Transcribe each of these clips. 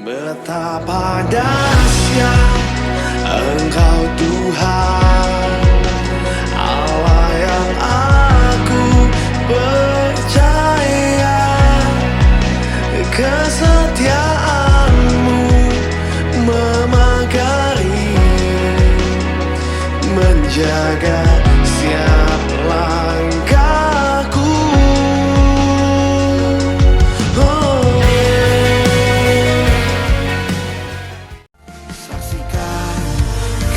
Betapa dahsyat Engkau Tuhan, Allah yang aku percaya. Kesetiaan-Mu memagari, menjaga setiap langkahku. Saksikan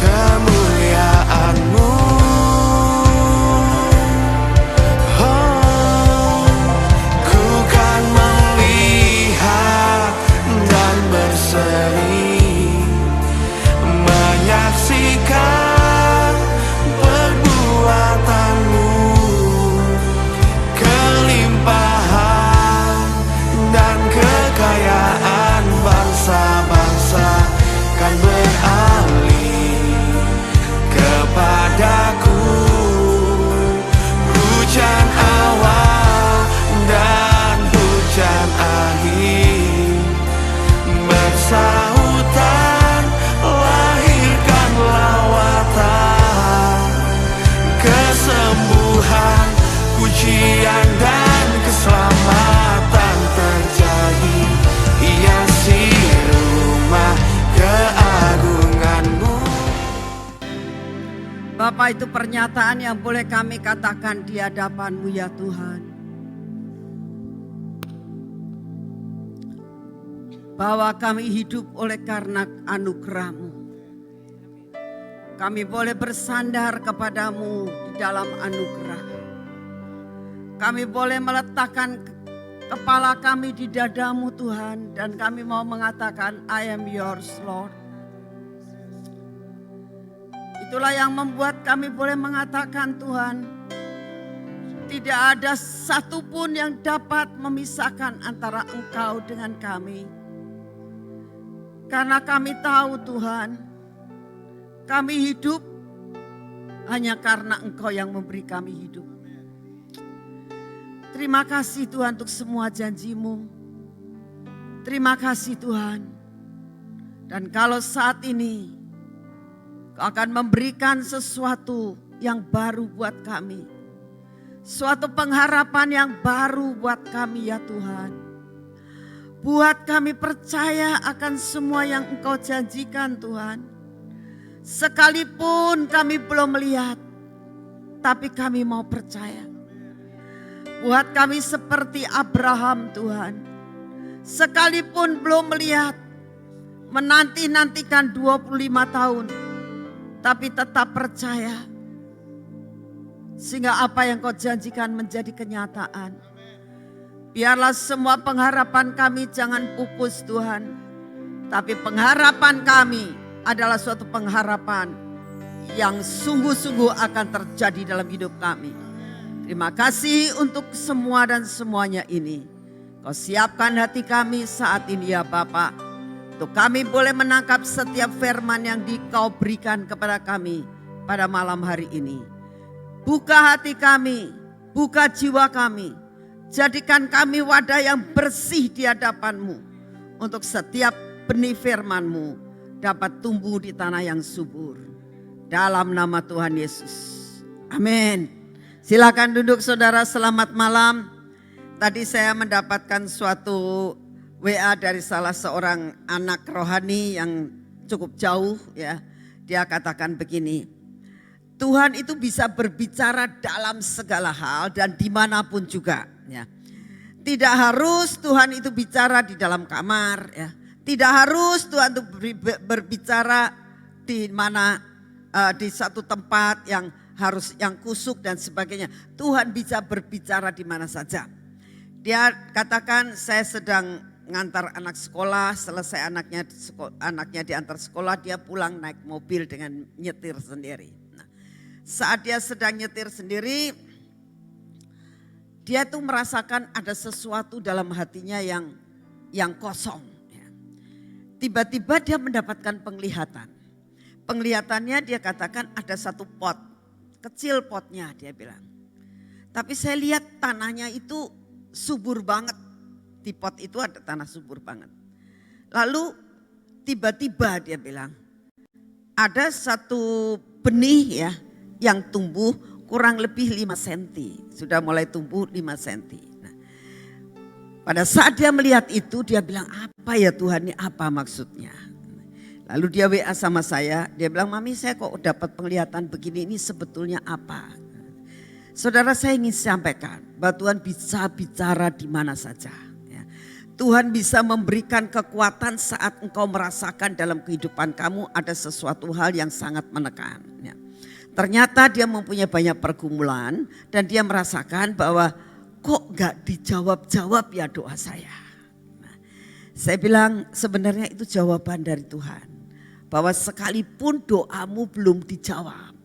kemuliaan-Mu, ku kan melihat dan berseri, menyaksikan perbuatan-Mu, kelimpahan dan kekayaan bangsa-bangsa kan beralih kepadaku. Hujan awal dan hujan akhir bersahutan, lahirkan lawatan, kesembuhan, pujian dan keselamatan terjadi. Hiasi rumah keagungan-Mu. Bapa, itu pernyataan yang boleh kami katakan di hadapan-Mu ya Tuhan. Bahwa kami hidup oleh karena anugerah-Mu. Kami boleh bersandar kepadamu di dalam anugerah. Kami boleh meletakkan kepala kami di dadamu Tuhan. Dan kami mau mengatakan, I am yours Lord. Itulah yang membuat kami boleh mengatakan Tuhan, tidak ada satupun yang dapat memisahkan antara Engkau dengan kami. Karena kami tahu Tuhan, kami hidup hanya karena Engkau yang memberi kami hidup. Terima kasih Tuhan untuk semua janji-Mu. Terima kasih Tuhan. Dan kalau saat ini Kau akan memberikan sesuatu yang baru buat kami. Suatu pengharapan yang baru buat kami ya Tuhan. Buat kami percaya akan semua yang Engkau janjikan Tuhan. Sekalipun kami belum melihat, tapi kami mau percaya. Buat kami seperti Abraham Tuhan. Sekalipun belum melihat, menanti-nantikan 25 tahun. Tapi tetap percaya. Sehingga apa yang Kau janjikan menjadi kenyataan. Biarlah semua pengharapan kami jangan pupus Tuhan. Tapi pengharapan kami adalah suatu pengharapan yang sungguh-sungguh akan terjadi dalam hidup kami. Terima kasih untuk semua dan semuanya ini. Kau siapkan hati kami saat ini ya Bapa. Untuk kami boleh menangkap setiap firman yang Kau berikan kepada kami pada malam hari ini. Buka hati kami, buka jiwa kami. Jadikan kami wadah yang bersih di hadapan-Mu. Untuk setiap benih firman-Mu dapat tumbuh di tanah yang subur. Dalam nama Tuhan Yesus. Amin. Silakan duduk saudara, selamat malam. Tadi saya mendapatkan suatu WA dari salah seorang anak rohani yang cukup jauh ya. Dia katakan begini, Tuhan itu bisa berbicara dalam segala hal dan dimanapun juga ya. Tidak harus Tuhan itu bicara di dalam kamar ya. Tidak harus Tuhan itu berbicara di mana di satu tempat yang harus yang kusuk dan sebagainya. Tuhan bisa berbicara di mana saja. Dia katakan, saya sedang ngantar anak sekolah, selesai anaknya diantar sekolah, dia pulang naik mobil dengan nyetir sendiri. Nah, saat dia sedang nyetir sendiri, dia tuh merasakan ada sesuatu dalam hatinya yang kosong. Tiba-tiba dia mendapatkan penglihatan. Penglihatannya dia katakan ada satu pot, kecil potnya dia bilang. Tapi saya lihat tanahnya itu subur banget. Di pot itu ada tanah subur banget. Lalu tiba-tiba dia bilang, ada satu benih ya yang tumbuh kurang lebih 5 cm. Sudah mulai tumbuh 5 cm. Nah, pada saat dia melihat itu dia bilang, apa ya Tuhan, ini apa maksudnya? Lalu dia WA sama saya, dia bilang, Mami saya kok dapat penglihatan begini, ini sebetulnya apa? Saudara, saya ingin sampaikan bahwa Tuhan bisa bicara di mana saja. Ya. Tuhan bisa memberikan kekuatan saat engkau merasakan dalam kehidupan kamu ada sesuatu hal yang sangat menekan. Ya. Ternyata dia mempunyai banyak pergumulan dan dia merasakan bahwa kok gak dijawab-jawab ya doa saya. Nah, saya bilang sebenarnya itu jawaban dari Tuhan. Bahwa sekalipun doamu belum dijawab,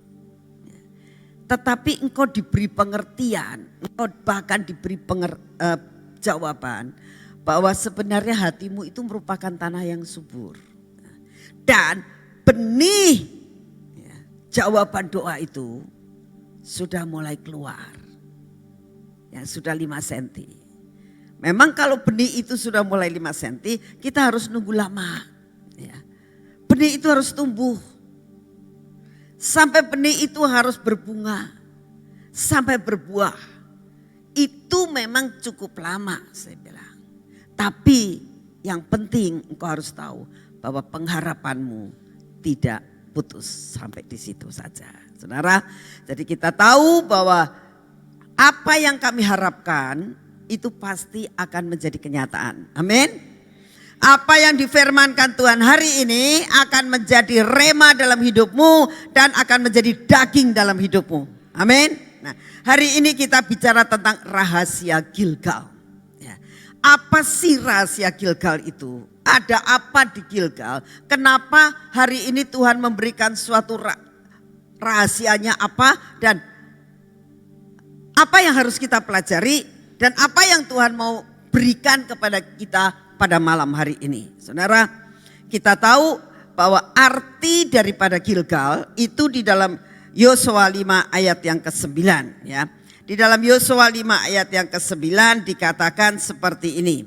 tetapi engkau diberi pengertian, engkau bahkan diberi jawaban bahwa sebenarnya hatimu itu merupakan tanah yang subur. Dan benih ya, jawaban doa itu sudah mulai keluar. Ya, sudah 5 cm. Memang kalau benih itu sudah mulai 5 cm, kita harus nunggu lama. Ya. Benih itu harus tumbuh. Sampai benih itu harus berbunga, sampai berbuah. Itu memang cukup lama saya bilang. Tapi yang penting engkau harus tahu bahwa pengharapanmu tidak putus sampai di situ saja. Saudara, jadi kita tahu bahwa apa yang kami harapkan itu pasti akan menjadi kenyataan. Amin. Apa yang difirmankan Tuhan hari ini akan menjadi rema dalam hidupmu dan akan menjadi daging dalam hidupmu. Amin. Nah, hari ini kita bicara tentang rahasia Gilgal. Ya. Apa sih rahasia Gilgal itu? Ada apa di Gilgal? Kenapa hari ini Tuhan memberikan suatu rahasianya apa dan apa yang harus kita pelajari dan apa yang Tuhan mau berikan kepada kita pada malam hari ini. Saudara, kita tahu bahwa arti daripada Gilgal itu di dalam Yosua 5 ayat yang ke-9 ya. Di dalam Yosua 5 ayat yang ke-9 dikatakan seperti ini.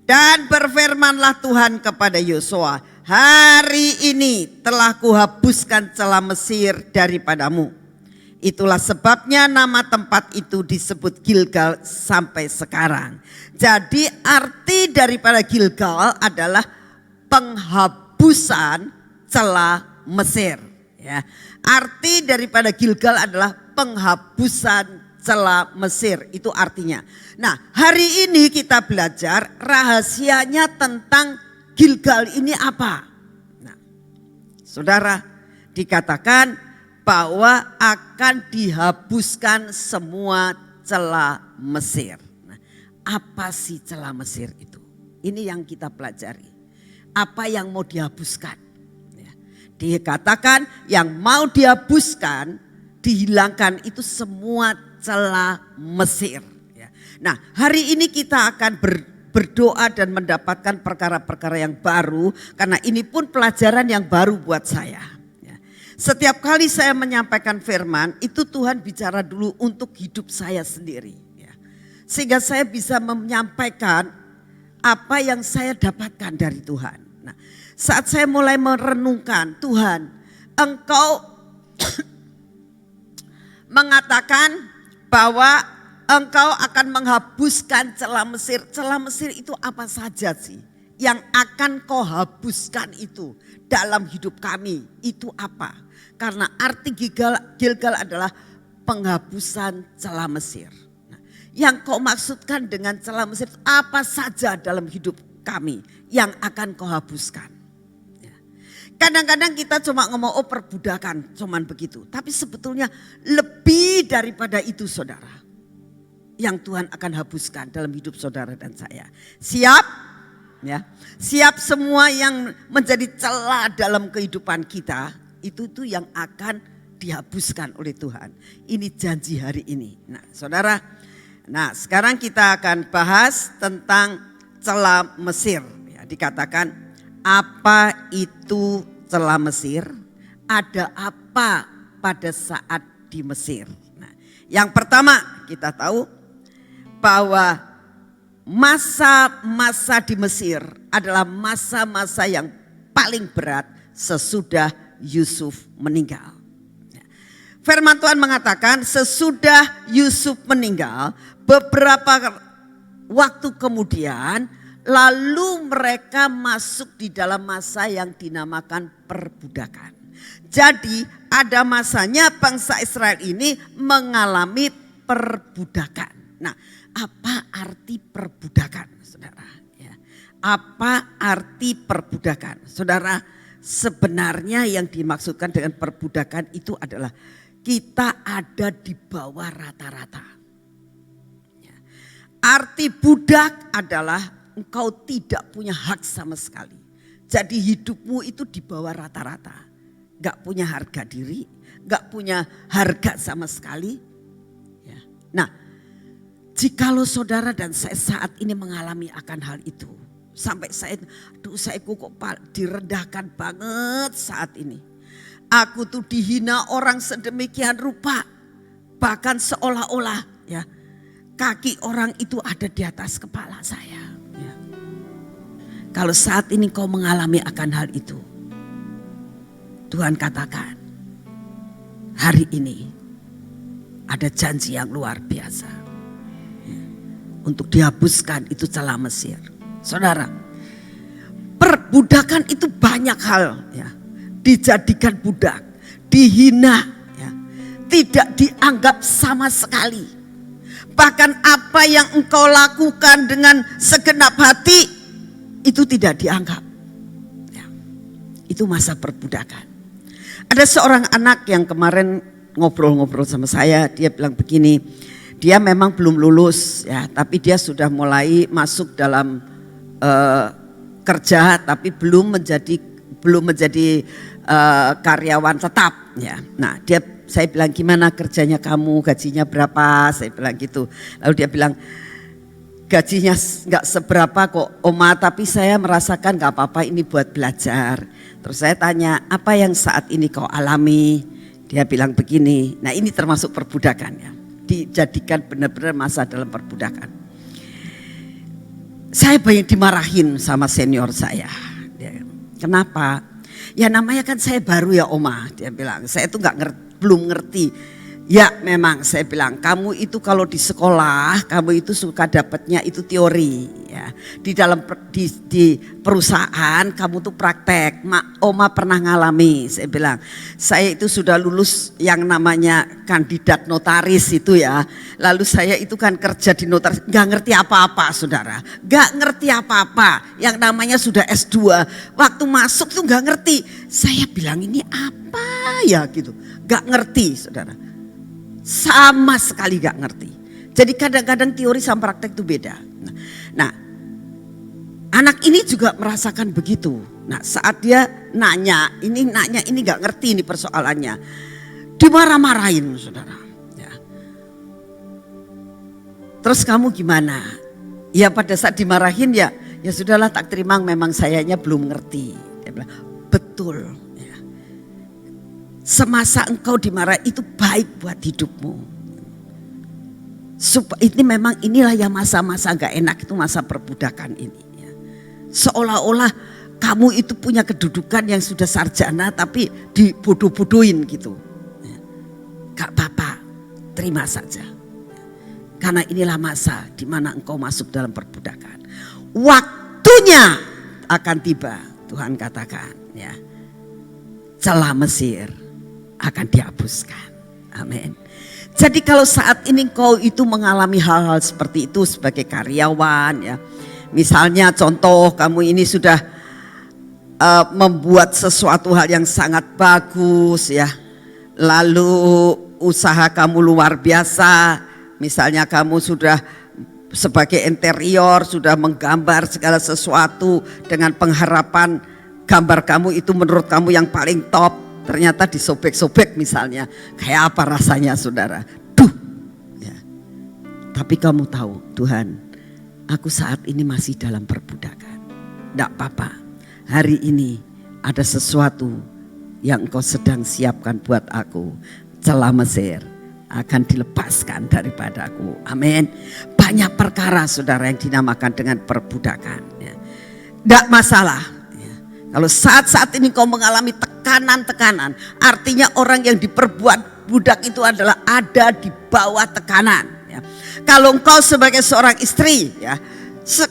Dan berfirmanlah Tuhan kepada Yosua, hari ini telah kuhapuskan celah Mesir daripadamu. Itulah sebabnya nama tempat itu disebut Gilgal sampai sekarang. Jadi arti daripada Gilgal adalah penghapusan celah Mesir. Ya. Arti daripada Gilgal adalah penghapusan celah Mesir. Itu artinya. Nah, hari ini kita belajar rahasianya tentang Gilgal ini apa. Nah, saudara, dikatakan bahwa akan dihapuskan semua celah Mesir. Nah, apa sih celah Mesir itu? Ini yang kita pelajari. Apa yang mau dihapuskan? Ya. Dikatakan yang mau dihapuskan, dihilangkan itu semua celah Mesir. Ya. Nah, hari ini kita akan berdoa dan mendapatkan perkara-perkara yang baru. Karena ini pun pelajaran yang baru buat saya. Setiap kali saya menyampaikan firman, itu Tuhan bicara dulu untuk hidup saya sendiri. Ya. Sehingga saya bisa menyampaikan apa yang saya dapatkan dari Tuhan. Nah, saat saya mulai merenungkan, Tuhan, Engkau mengatakan bahwa Engkau akan menghapuskan celah Mesir. Celah Mesir itu apa saja sih? Yang akan kau hapuskan itu dalam hidup kami, itu apa? Karena arti Gilgal adalah penghapusan celah Mesir. Nah, yang kau maksudkan dengan celah Mesir apa saja dalam hidup kami yang akan kau hapuskan. Ya. Kadang-kadang kita cuma ngomong oh perbudakan, cuman begitu. Tapi sebetulnya lebih daripada itu saudara. Yang Tuhan akan hapuskan dalam hidup saudara dan saya. Siap? Ya, siap semua yang menjadi celah dalam kehidupan kita. Itu yang akan dihapuskan oleh Tuhan. Ini janji hari ini. Nah saudara, nah sekarang kita akan bahas tentang celah Mesir. Ya, dikatakan apa itu celah Mesir? Ada apa pada saat di Mesir? Nah, yang pertama kita tahu bahwa masa-masa di Mesir adalah masa-masa yang paling berat sesudah Yusuf meninggal. Firman Tuhan mengatakan sesudah Yusuf meninggal, beberapa waktu kemudian lalu mereka masuk di dalam masa yang dinamakan perbudakan. Jadi ada masanya bangsa Israel ini mengalami perbudakan. Nah, apa arti perbudakan, saudara? Ya. Apa arti perbudakan? Saudara, sebenarnya yang dimaksudkan dengan perbudakan itu adalah kita ada di bawah rata-rata. Ya. Arti budak adalah engkau tidak punya hak sama sekali. Jadi hidupmu itu di bawah rata-rata. Gak punya harga diri, gak punya harga sama sekali. Ya. Nah, jikalau saudara dan saya saat ini mengalami akan hal itu. Sampai saya kok direndahkan banget saat ini. Aku tuh dihina orang sedemikian rupa. Bahkan seolah-olah ya kaki orang itu ada di atas kepala saya. Ya. Kalau saat ini kau mengalami akan hal itu. Tuhan katakan hari ini ada janji yang luar biasa. Ya. Untuk dihapuskan itu celah Mesir. Saudara, perbudakan itu banyak hal ya. Dijadikan budak, dihina, ya, tidak dianggap sama sekali. Bahkan apa yang engkau lakukan dengan segenap hati itu tidak dianggap. Ya, itu masa perbudakan. Ada seorang anak yang kemarin ngobrol-ngobrol sama saya, dia bilang begini, dia memang belum lulus ya, tapi dia sudah mulai masuk dalam kerja, tapi belum menjadi karyawan tetap ya. Nah, saya bilang gimana kerjanya kamu, gajinya berapa? Saya bilang gitu. Lalu dia bilang gajinya nggak seberapa kok Oma, tapi saya merasakan nggak apa-apa ini buat belajar. Terus saya tanya apa yang saat ini kau alami? Dia bilang begini. Nah, ini termasuk perbudakan ya. Dijadikan benar-benar masa dalam perbudakan. Saya banyak dimarahin sama senior saya. Kenapa? Ya namanya kan saya baru ya Oma, dia bilang. Saya tuh belum ngerti. Ya memang saya bilang kamu itu kalau di sekolah kamu itu suka dapatnya itu teori ya. Di dalam di perusahaan kamu tuh praktek. Oma pernah ngalami, saya bilang. Saya itu sudah lulus yang namanya kandidat notaris itu ya. Lalu saya itu kan kerja di notaris, gak ngerti apa-apa saudara. Gak ngerti apa-apa, yang namanya sudah S2. Waktu masuk tuh gak ngerti. Saya bilang ini apa ya gitu, gak ngerti saudara. Sama sekali gak ngerti. Jadi kadang-kadang teori sama praktek itu beda. Nah, anak ini juga merasakan begitu. Nah, saat dia nanya ini gak ngerti ini persoalannya. Dimarah-marahin saudara. Ya. Terus kamu gimana? Ya pada saat dimarahin ya sudahlah tak terima, memang sayanya belum ngerti. Dia bilang, betul. Semasa engkau dimarah itu baik buat hidupmu. Inilah yang masa-masa gak enak, itu masa perbudakan ini. Ya. Seolah-olah kamu itu punya kedudukan yang sudah sarjana tapi dibodoh-bodohin gitu. Ya. Gak apa-apa, terima saja. Karena inilah masa di mana engkau masuk dalam perbudakan. Waktunya akan tiba, Tuhan katakan ya. Celah Mesir akan dihapuskan. Amin. Jadi kalau saat ini kau itu mengalami hal-hal seperti itu sebagai karyawan ya. Misalnya contoh kamu ini sudah membuat sesuatu hal yang sangat bagus ya. Lalu usaha kamu luar biasa. Misalnya kamu sudah sebagai interior sudah menggambar segala sesuatu dengan pengharapan gambar kamu itu menurut kamu yang paling top. Ternyata disobek-sobek misalnya. Kayak apa rasanya saudara? Duh. Ya. Tapi kamu tahu Tuhan, aku saat ini masih dalam perbudakan. Tidak apa-apa. Hari ini ada sesuatu yang engkau sedang siapkan buat aku. Celah Mesir akan dilepaskan daripadaku. Amin. banyak perkara saudara yang dinamakan dengan perbudakan. Ya. Tidak masalah. Ya. Kalau saat-saat ini kau mengalami tekanan-tekanan, artinya orang yang diperbuat budak itu adalah ada di bawah tekanan. Ya. Kalau engkau sebagai seorang istri, ya,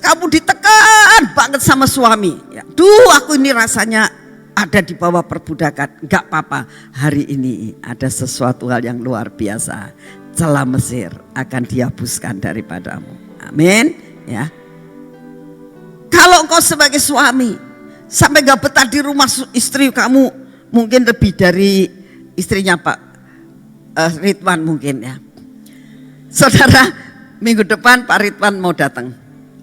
kamu ditekan banget sama suami. Ya. Duh, aku ini rasanya ada di bawah perbudakan. Enggak apa-apa, hari ini ada sesuatu hal yang luar biasa. Celah Mesir akan dihapuskan daripadamu. Amin. Ya. Kalau engkau sebagai suami sampai gak betah di rumah istri kamu, mungkin lebih dari istrinya Pak Ridwan mungkin ya. Saudara, minggu depan Pak Ridwan mau datang,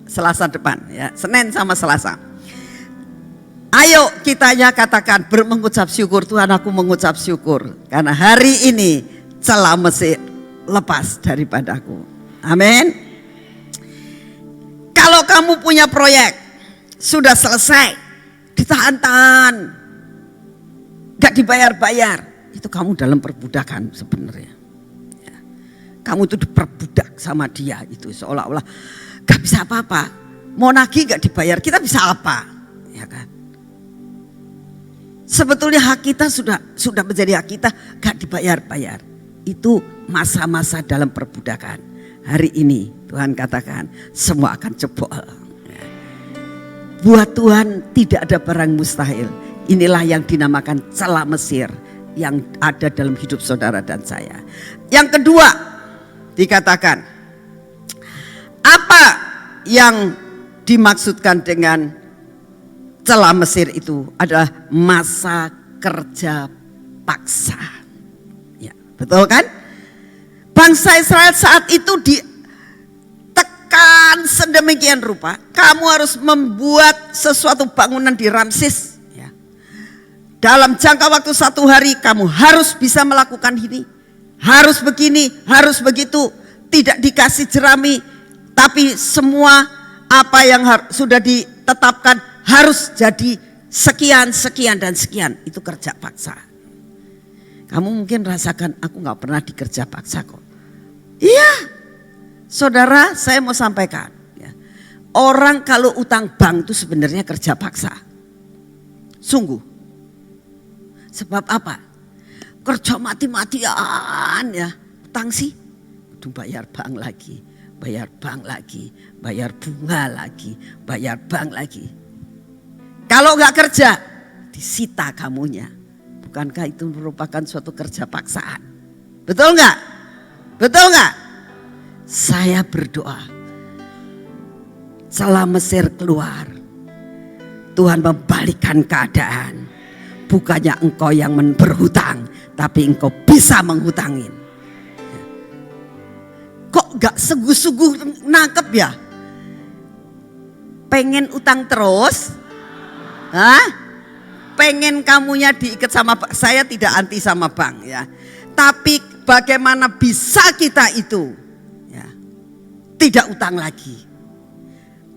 Selasa depan ya, Senin sama Selasa. Ayo kitanya katakan mengucap syukur, Tuhan aku mengucap syukur karena hari ini celah Mesir lepas daripadaku. Amin. Kalau kamu punya proyek sudah selesai, ditahan-tahan, gak dibayar-bayar, itu kamu dalam perbudakan sebenarnya. Ya. Kamu itu diperbudak sama dia, itu seolah-olah gak bisa apa-apa. Mau nagih gak dibayar, kita bisa apa? Ya kan? Sebetulnya hak kita sudah menjadi hak kita, gak dibayar-bayar. Itu masa-masa dalam perbudakan. Hari ini Tuhan katakan semua akan jebol. Buat Tuhan tidak ada barang mustahil. Inilah yang dinamakan celah Mesir yang ada dalam hidup saudara dan saya. Yang kedua dikatakan, apa yang dimaksudkan dengan celah Mesir itu adalah masa kerja paksa. Ya, betul kan? Bangsa Israel saat itu ditekan sedemikian rupa, kamu harus membuat sesuatu bangunan di Ramses. Ya. Dalam jangka waktu 1 hari kamu harus bisa melakukan ini, harus begini, harus begitu. Tidak dikasih jerami, tapi semua apa yang sudah ditetapkan harus jadi sekian, sekian, dan sekian. Itu kerja paksa. Kamu mungkin rasakan, aku gak pernah dikerja paksa kok. Iya, saudara, saya mau sampaikan. Ya. Orang kalau utang bank itu sebenarnya kerja paksa. Sungguh. Sebab apa? Kerja mati-matian ya. Utang sih, udah bayar bank lagi, bayar bank lagi, bayar bunga lagi, bayar bank lagi. Kalau gak kerja, disita kamunya. Bukankah itu merupakan suatu kerja paksaan? Betul gak? Betul gak? Saya berdoa celah Mesir keluar, Tuhan membalikkan keadaan. Bukannya engkau yang berhutang, tapi engkau bisa menghutangin. Kok gak sungguh-sungguh nangkep ya? Pengen utang terus? Hah? Pengen kamunya diikat sama bank? Saya tidak anti sama bank ya. Tapi bagaimana bisa kita itu ya, tidak utang lagi,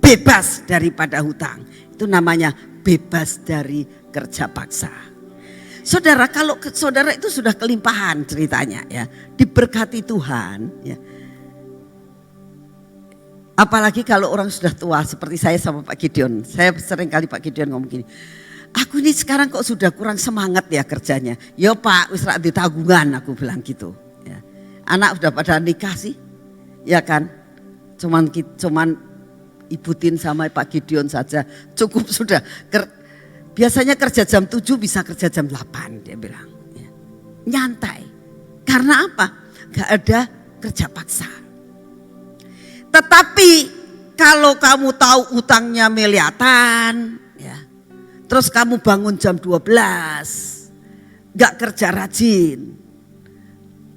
bebas daripada hutang. Itu namanya bebas dari kerja paksa. Saudara, kalau saudara itu sudah kelimpahan ceritanya ya, diberkati Tuhan ya. Apalagi kalau orang sudah tua seperti saya sama Pak Gideon. Saya sering kali Pak Gideon ngomong gini, aku ini sekarang kok sudah kurang semangat ya kerjanya. Ya Pak, wis rak di tabungan, aku bilang gitu. Ya. Anak sudah pada nikah sih, ya kan? Cuman Ibu Tin sama Pak Gideon saja cukup sudah. Biasanya kerja jam 7 bisa kerja jam 8 dia bilang. Ya. Nyantai. Karena apa? Gak ada kerja paksa. Tetapi kalau kamu tahu utangnya miliatan, ya. Terus kamu bangun jam 12, gak kerja rajin.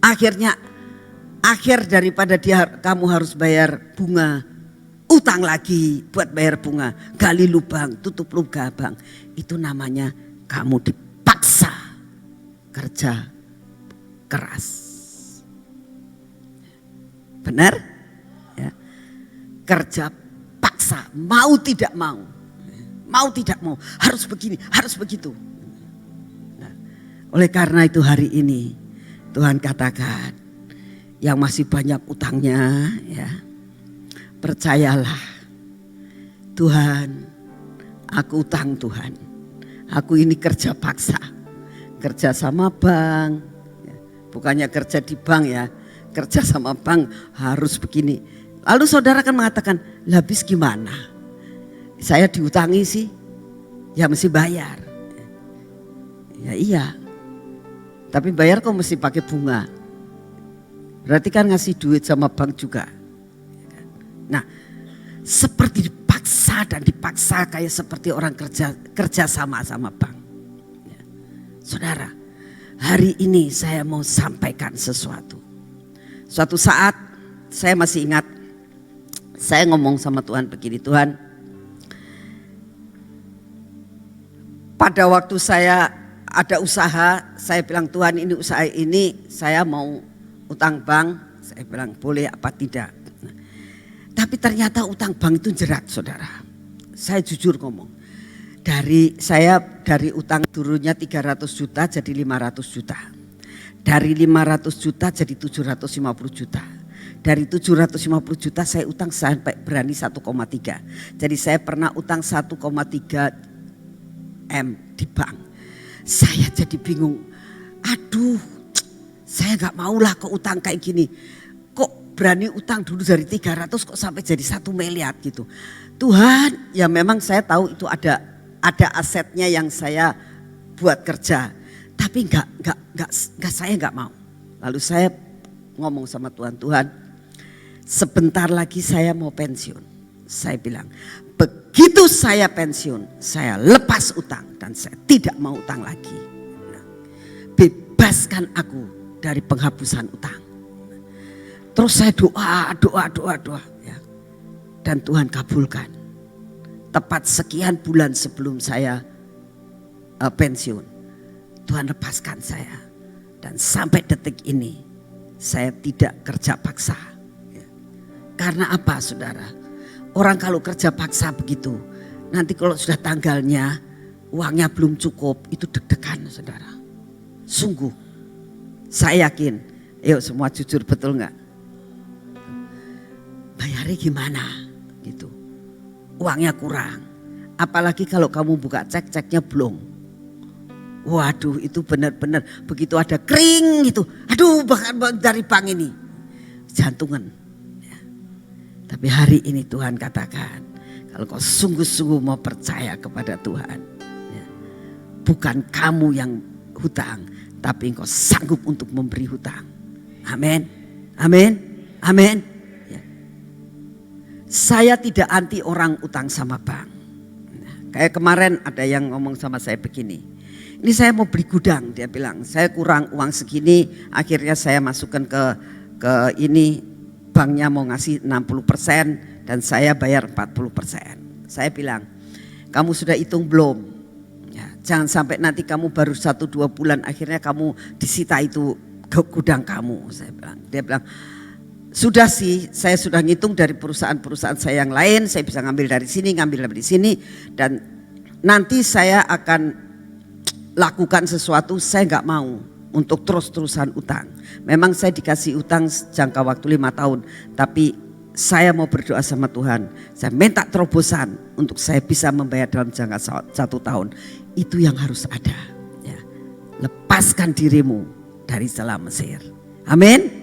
Akhirnya, akhir daripada kamu harus bayar bunga, utang lagi buat bayar bunga, gali lubang, tutup lubang. Itu namanya kamu dipaksa kerja keras. Benar? Ya. Kerja paksa, mau tidak mau. Mau tidak mau, harus begini, harus begitu. Nah, oleh karena itu hari ini Tuhan katakan yang masih banyak utangnya ya, Percayalah, Tuhan, aku utang Tuhan. Aku ini kerja paksa, kerja sama bank. Bukannya kerja di bank ya, kerja sama bank harus begini. Lalu saudara kan mengatakan, lah habis gimana? Saya diutangi sih, ya mesti bayar. Ya iya, tapi bayar kok mesti pakai bunga. Berarti kan ngasih duit sama bank juga. Nah, seperti dipaksa dan dipaksa kayak seperti orang kerja sama bank. Ya. Saudara, hari ini saya mau sampaikan sesuatu. Suatu saat saya masih ingat, saya ngomong sama Tuhan begini, Tuhan, pada waktu saya ada usaha, saya bilang Tuhan ini usaha ini saya mau utang bank, saya bilang boleh apa tidak. Tapi ternyata utang bank itu jerat saudara. Saya jujur ngomong. Dari utang turunnya 300 juta jadi 500 juta. Dari 500 juta jadi 750 juta. Dari 750 juta saya utang sampai berani 1,3. Jadi saya pernah utang 1,3 M di bank. Saya jadi bingung. Aduh, saya gak maulah ke utang kayak gini. Berani utang dulu dari 300 kok sampai jadi 1 miliar gitu. Tuhan, ya memang saya tahu itu ada asetnya yang saya buat kerja. Tapi saya enggak mau. Lalu saya ngomong sama Tuhan, Tuhan, sebentar lagi saya mau pensiun. Saya bilang, begitu saya pensiun, saya lepas utang dan saya tidak mau utang lagi. Bebaskan aku dari penghapusan utang. Terus saya doa ya. Dan Tuhan kabulkan. Tepat sekian bulan sebelum saya pensiun, Tuhan lepaskan saya. Dan sampai detik ini saya tidak kerja paksa. Ya. Karena apa saudara? Orang kalau kerja paksa begitu, nanti kalau sudah tanggalnya uangnya belum cukup, itu deg-degan saudara. Sungguh, saya yakin, yuk semua jujur betul enggak? Bayarnya gimana gitu, uangnya kurang, apalagi kalau kamu buka ceknya belum, waduh itu benar-benar begitu ada kering gitu, aduh bahkan dari bank ini jantungan ya. Tapi hari ini Tuhan katakan, kalau kau sungguh-sungguh mau percaya kepada Tuhan ya, bukan kamu yang hutang, tapi engkau sanggup untuk memberi hutang. Amin, amin, amin. Saya tidak anti orang utang sama bank. Nah, kayak kemarin ada yang ngomong sama saya begini. Ini saya mau beli gudang, dia bilang. Saya kurang uang segini, akhirnya saya masukkan ke ini, banknya mau ngasih 60% dan saya bayar 40%. Saya bilang, kamu sudah hitung belum? Ya, jangan sampai nanti kamu baru 1-2 bulan akhirnya kamu disita itu ke gudang kamu. Saya bilang, dia bilang, sudah sih, saya sudah ngitung dari perusahaan-perusahaan saya yang lain, saya bisa ngambil dari sini, ngambil dari sini, dan nanti saya akan lakukan sesuatu. Saya nggak mau untuk terus-terusan utang. Memang saya dikasih utang jangka waktu 5 tahun, tapi saya mau berdoa sama Tuhan. Saya minta terobosan untuk saya bisa membayar dalam jangka 1 tahun. Itu yang harus ada. Ya. Lepaskan dirimu dari celah Mesir. Amin.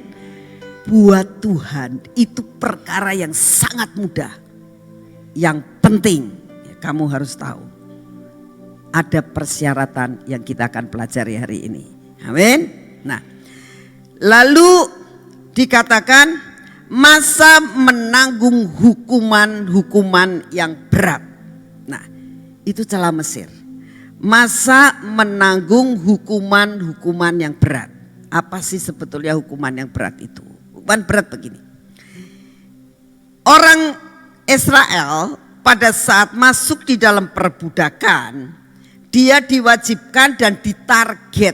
Buat Tuhan itu perkara yang sangat mudah. Yang penting ya, kamu harus tahu ada persyaratan yang kita akan pelajari hari ini. Amin. Nah, lalu dikatakan masa menanggung hukuman yang berat. Nah, itu celah Mesir. Masa menanggung hukuman yang berat. Apa sih sebetulnya hukuman yang berat itu? Hukuman berat begini. Orang Israel pada saat masuk di dalam perbudakan, dia diwajibkan dan ditarget.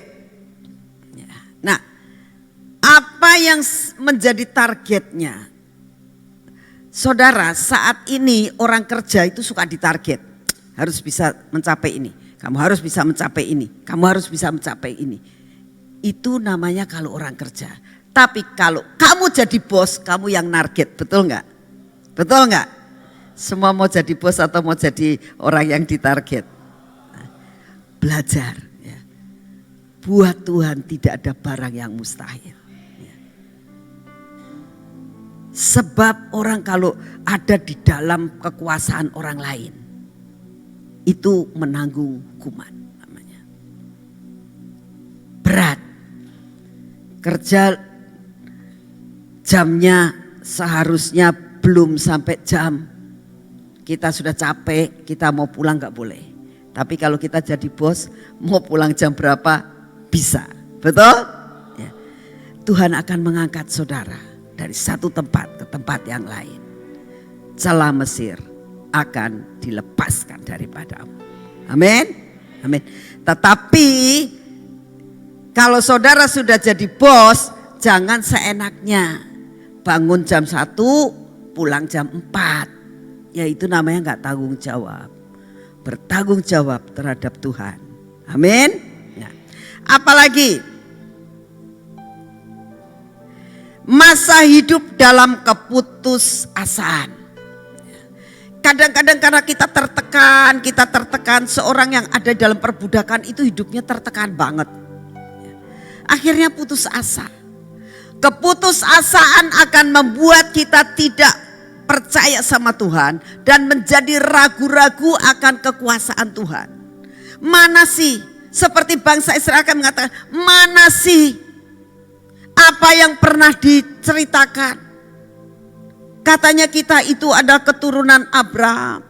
Nah, apa yang menjadi targetnya? Saudara, saat ini orang kerja itu suka ditarget. Harus bisa mencapai ini, kamu harus bisa mencapai ini, kamu harus bisa mencapai ini. Itu namanya kalau orang kerja. Tapi kalau kamu jadi bos, kamu yang narget, betul enggak? Betul nggak? Semua mau jadi bos atau mau jadi orang yang ditarget? Belajar. Ya. Buat Tuhan tidak ada barang yang mustahil. Ya. Sebab orang kalau ada di dalam kekuasaan orang lain, itu menanggung hukuman namanya. Berat. Kerja jamnya seharusnya belum sampai jam. Kita sudah capek, kita mau pulang gak boleh. Tapi kalau kita jadi bos, mau pulang jam berapa bisa. Betul? Ya. Tuhan akan mengangkat saudara dari satu tempat ke tempat yang lain. Celah Mesir akan dilepaskan daripadamu. Amin. Amin. Tetapi kalau saudara sudah jadi bos, jangan seenaknya. Bangun jam 1, pulang jam 4. Ya itu namanya gak tanggung jawab. Bertanggung jawab terhadap Tuhan. Amin. Ya. Apalagi masa hidup dalam keputusasaan. Kadang-kadang karena kita tertekan, seorang yang ada dalam perbudakan itu hidupnya tertekan banget. Akhirnya putus asa. Keputusasaan akan membuat kita tidak percaya sama Tuhan dan menjadi ragu-ragu akan kekuasaan Tuhan. Mana sih? Seperti bangsa Israel akan mengatakan, mana sih apa yang pernah diceritakan? Katanya kita itu ada keturunan Abraham.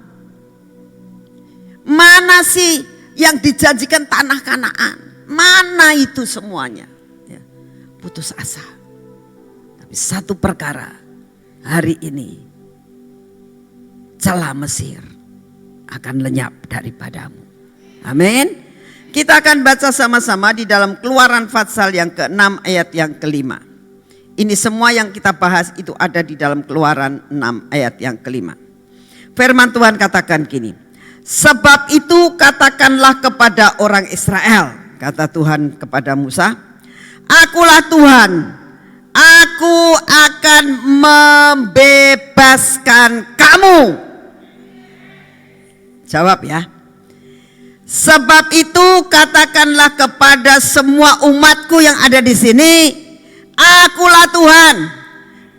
Mana sih yang dijanjikan tanah Kanaan? Mana itu semuanya? Ya, putus asa. Tapi satu perkara, hari ini celah Mesir akan lenyap daripadamu. Amin. Kita akan baca sama-sama di dalam Keluaran pasal yang ke-6 ayat yang ke-5. Ini semua yang kita bahas itu ada di dalam Keluaran 6 ayat yang ke-5. Firman Tuhan katakan gini. Sebab itu katakanlah kepada orang Israel. Kata Tuhan kepada Musa, akulah Tuhan, aku akan membebaskan kamu. Jawab ya. Sebab itu katakanlah kepada semua umatku yang ada di sini, akulah Tuhan,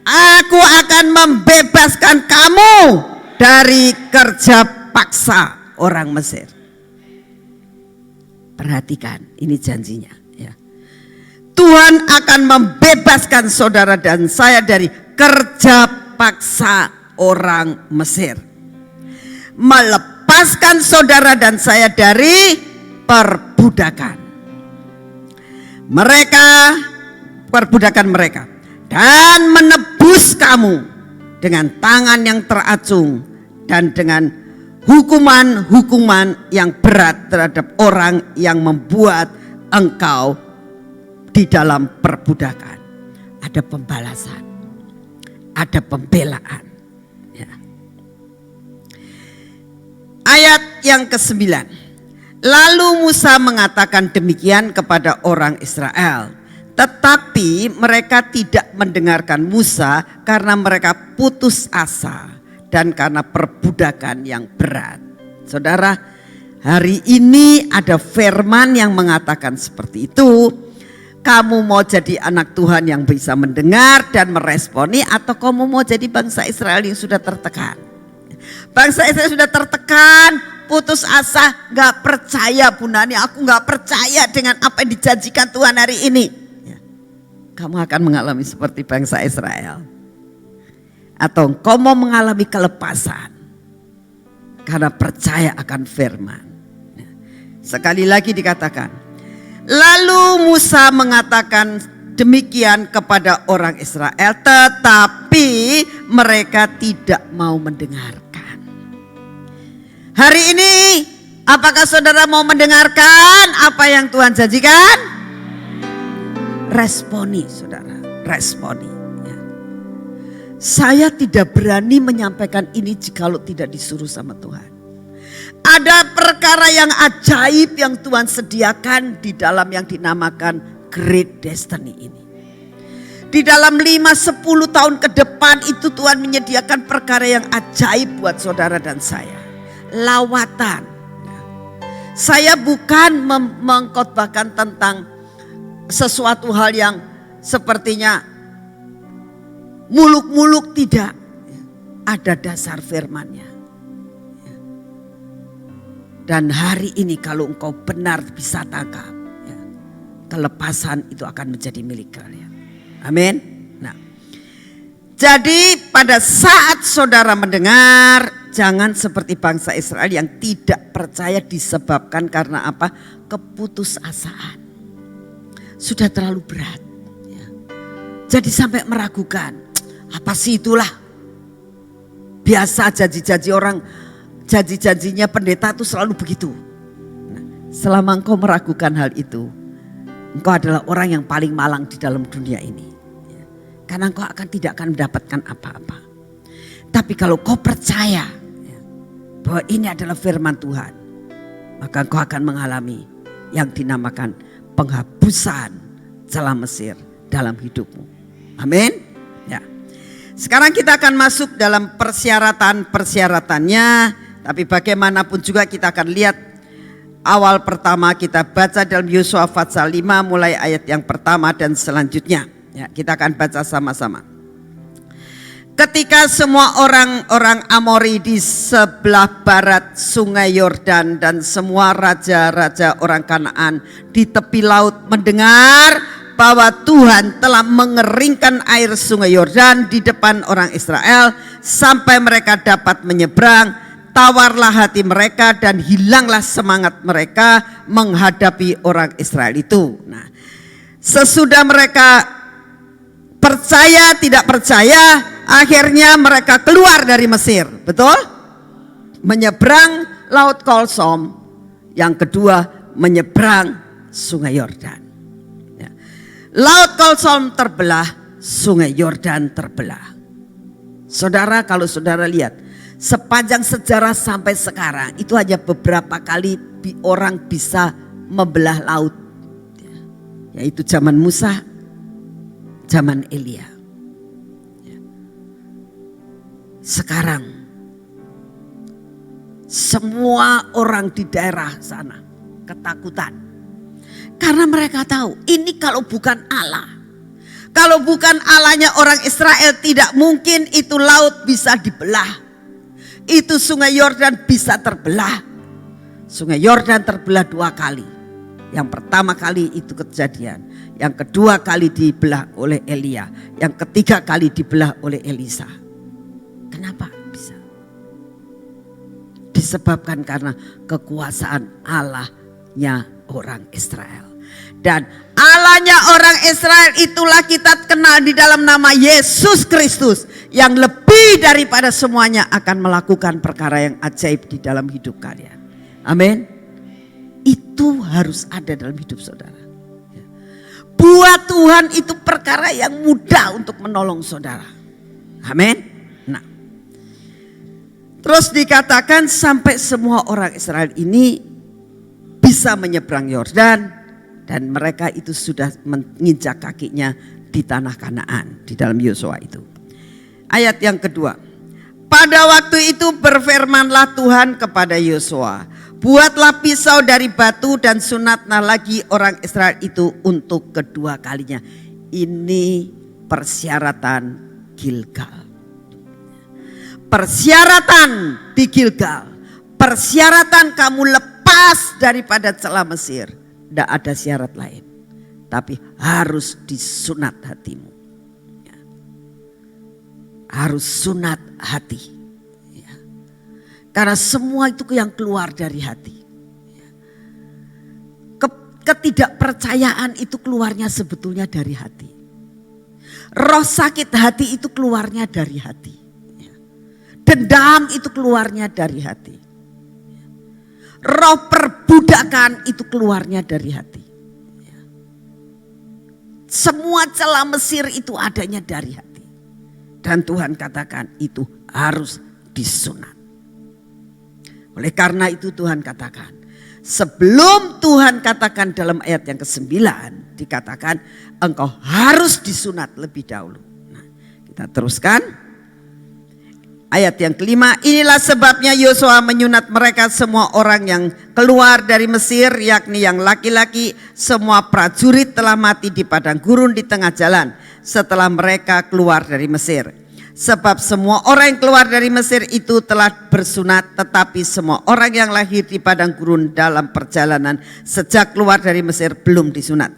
aku akan membebaskan kamu dari kerja paksa orang Mesir. Perhatikan, ini janjinya ya. Tuhan akan membebaskan saudara dan saya dari kerja paksa orang Mesir. Melepaskan saudara dan saya dari perbudakan. Perbudakan mereka. Dan menebus kamu dengan tangan yang teracung dan dengan hukuman-hukuman yang berat terhadap orang yang membuat engkau di dalam perbudakan. Ada pembalasan, ada pembelaan. Ya. Ayat yang ke-9. Lalu Musa mengatakan demikian kepada orang Israel. Tetapi mereka tidak mendengarkan Musa karena mereka putus asa. Dan karena perbudakan yang berat. Saudara, hari ini ada firman yang mengatakan seperti itu. Kamu mau jadi anak Tuhan yang bisa mendengar dan meresponi, atau kamu mau jadi bangsa Israel yang sudah tertekan? Bangsa Israel sudah tertekan, putus asa, gak percaya Bu Nani, aku gak percaya dengan apa yang dijanjikan Tuhan hari ini. Kamu akan mengalami seperti bangsa Israel. Atau engkau mau mengalami kelepasan karena percaya akan firman. Sekali lagi dikatakan, lalu Musa mengatakan demikian kepada orang Israel, tetapi mereka tidak mau mendengarkan. Hari ini apakah saudara mau mendengarkan apa yang Tuhan janjikan? Responi saudara, responi. Saya tidak berani menyampaikan ini jikalau tidak disuruh sama Tuhan. Ada perkara yang ajaib yang Tuhan sediakan di dalam yang dinamakan Great Destiny ini. Di dalam 5-10 tahun ke depan itu Tuhan menyediakan perkara yang ajaib buat saudara dan saya. Lawatan. Saya bukan mengkhotbahkan tentang sesuatu hal yang sepertinya muluk-muluk, tidak. Ada dasar firman-Nya. Dan hari ini kalau engkau benar bisa tangkap, kelepasan itu akan menjadi milik kalian. Amin. Nah, jadi pada saat saudara mendengar, jangan seperti bangsa Israel yang tidak percaya disebabkan karena apa? Keputusasaan. Sudah terlalu berat. Jadi sampai meragukan, apa sih itulah? Biasa janji-janji orang, janji-janjinya pendeta itu selalu begitu. Nah, selama engkau meragukan hal itu, engkau adalah orang yang paling malang di dalam dunia ini. Karena engkau tidak akan mendapatkan apa-apa. Tapi kalau kau percaya bahwa ini adalah firman Tuhan, maka engkau akan mengalami yang dinamakan penghapusan celah Mesir dalam hidupmu. Amin. Ya. Sekarang kita akan masuk dalam persyaratan-persyaratannya. Tapi bagaimanapun juga kita akan lihat awal pertama kita baca dalam Yosua pasal 5 mulai ayat yang pertama dan selanjutnya. Ya, kita akan baca sama-sama. Ketika semua orang-orang Amori di sebelah barat sungai Yordan dan semua raja-raja orang Kanaan di tepi laut mendengar bahwa Tuhan telah mengeringkan air sungai Yordan di depan orang Israel sampai mereka dapat menyeberang, tawarlah hati mereka dan hilanglah semangat mereka menghadapi orang Israel itu. Nah, sesudah mereka percaya tidak percaya, akhirnya mereka keluar dari Mesir, betul? Menyeberang Laut Kolsom, yang kedua menyeberang sungai Yordan. Laut Kolsom terbelah, sungai Yordan terbelah. Saudara, kalau saudara lihat sepanjang sejarah sampai sekarang itu hanya beberapa kali orang bisa membelah laut, yaitu zaman Musa, zaman Elia. Sekarang semua orang di daerah sana ketakutan. Karena mereka tahu ini kalau bukan Allah. Kalau bukan Allahnya orang Israel, tidak mungkin itu laut bisa dibelah. Itu sungai Yordan bisa terbelah. Sungai Yordan terbelah 2 kali. Yang pertama kali itu kejadian. Yang kedua kali dibelah oleh Elia. Yang ketiga kali dibelah oleh Elisa. Kenapa bisa? Disebabkan karena kekuasaan Allahnya orang Israel. Dan Allahnya orang Israel itulah kita kenal di dalam nama Yesus Kristus, yang lebih daripada semuanya akan melakukan perkara yang ajaib di dalam hidup kalian. Amin. Itu harus ada dalam hidup saudara. Buat Tuhan itu perkara yang mudah untuk menolong saudara. Amin. Nah, terus dikatakan sampai semua orang Israel ini bisa menyeberang Yordan, dan mereka itu sudah menginjak kakinya di tanah Kanaan di dalam Yosua itu. Ayat yang kedua. Pada waktu itu berfirmanlah Tuhan kepada Yosua, buatlah pisau dari batu dan sunatlah lagi orang Israel itu untuk kedua kalinya. Ini persyaratan Gilgal. Persyaratan di Gilgal. Persyaratan kamu lepas daripada celah Mesir. Tidak ada syarat lain, tapi harus disunat hatimu. Harus sunat hati. Karena semua itu yang keluar dari hati. Ketidakpercayaan itu keluarnya sebetulnya dari hati. Roh sakit hati itu keluarnya dari hati. Dendam itu keluarnya dari hati. Roh perbudakan itu keluarnya dari hati. Semua celah Mesir itu adanya dari hati. Dan Tuhan katakan itu harus disunat. Oleh karena itu Tuhan katakan, sebelum Tuhan katakan dalam ayat yang ke-9, dikatakan engkau harus disunat lebih dahulu. Nah, kita teruskan. Ayat yang kelima, inilah sebabnya Yosua menyunat mereka semua orang yang keluar dari Mesir, yakni yang laki-laki, semua prajurit telah mati di padang gurun di tengah jalan setelah mereka keluar dari Mesir. Sebab semua orang yang keluar dari Mesir itu telah bersunat, tetapi semua orang yang lahir di padang gurun dalam perjalanan sejak keluar dari Mesir belum disunat.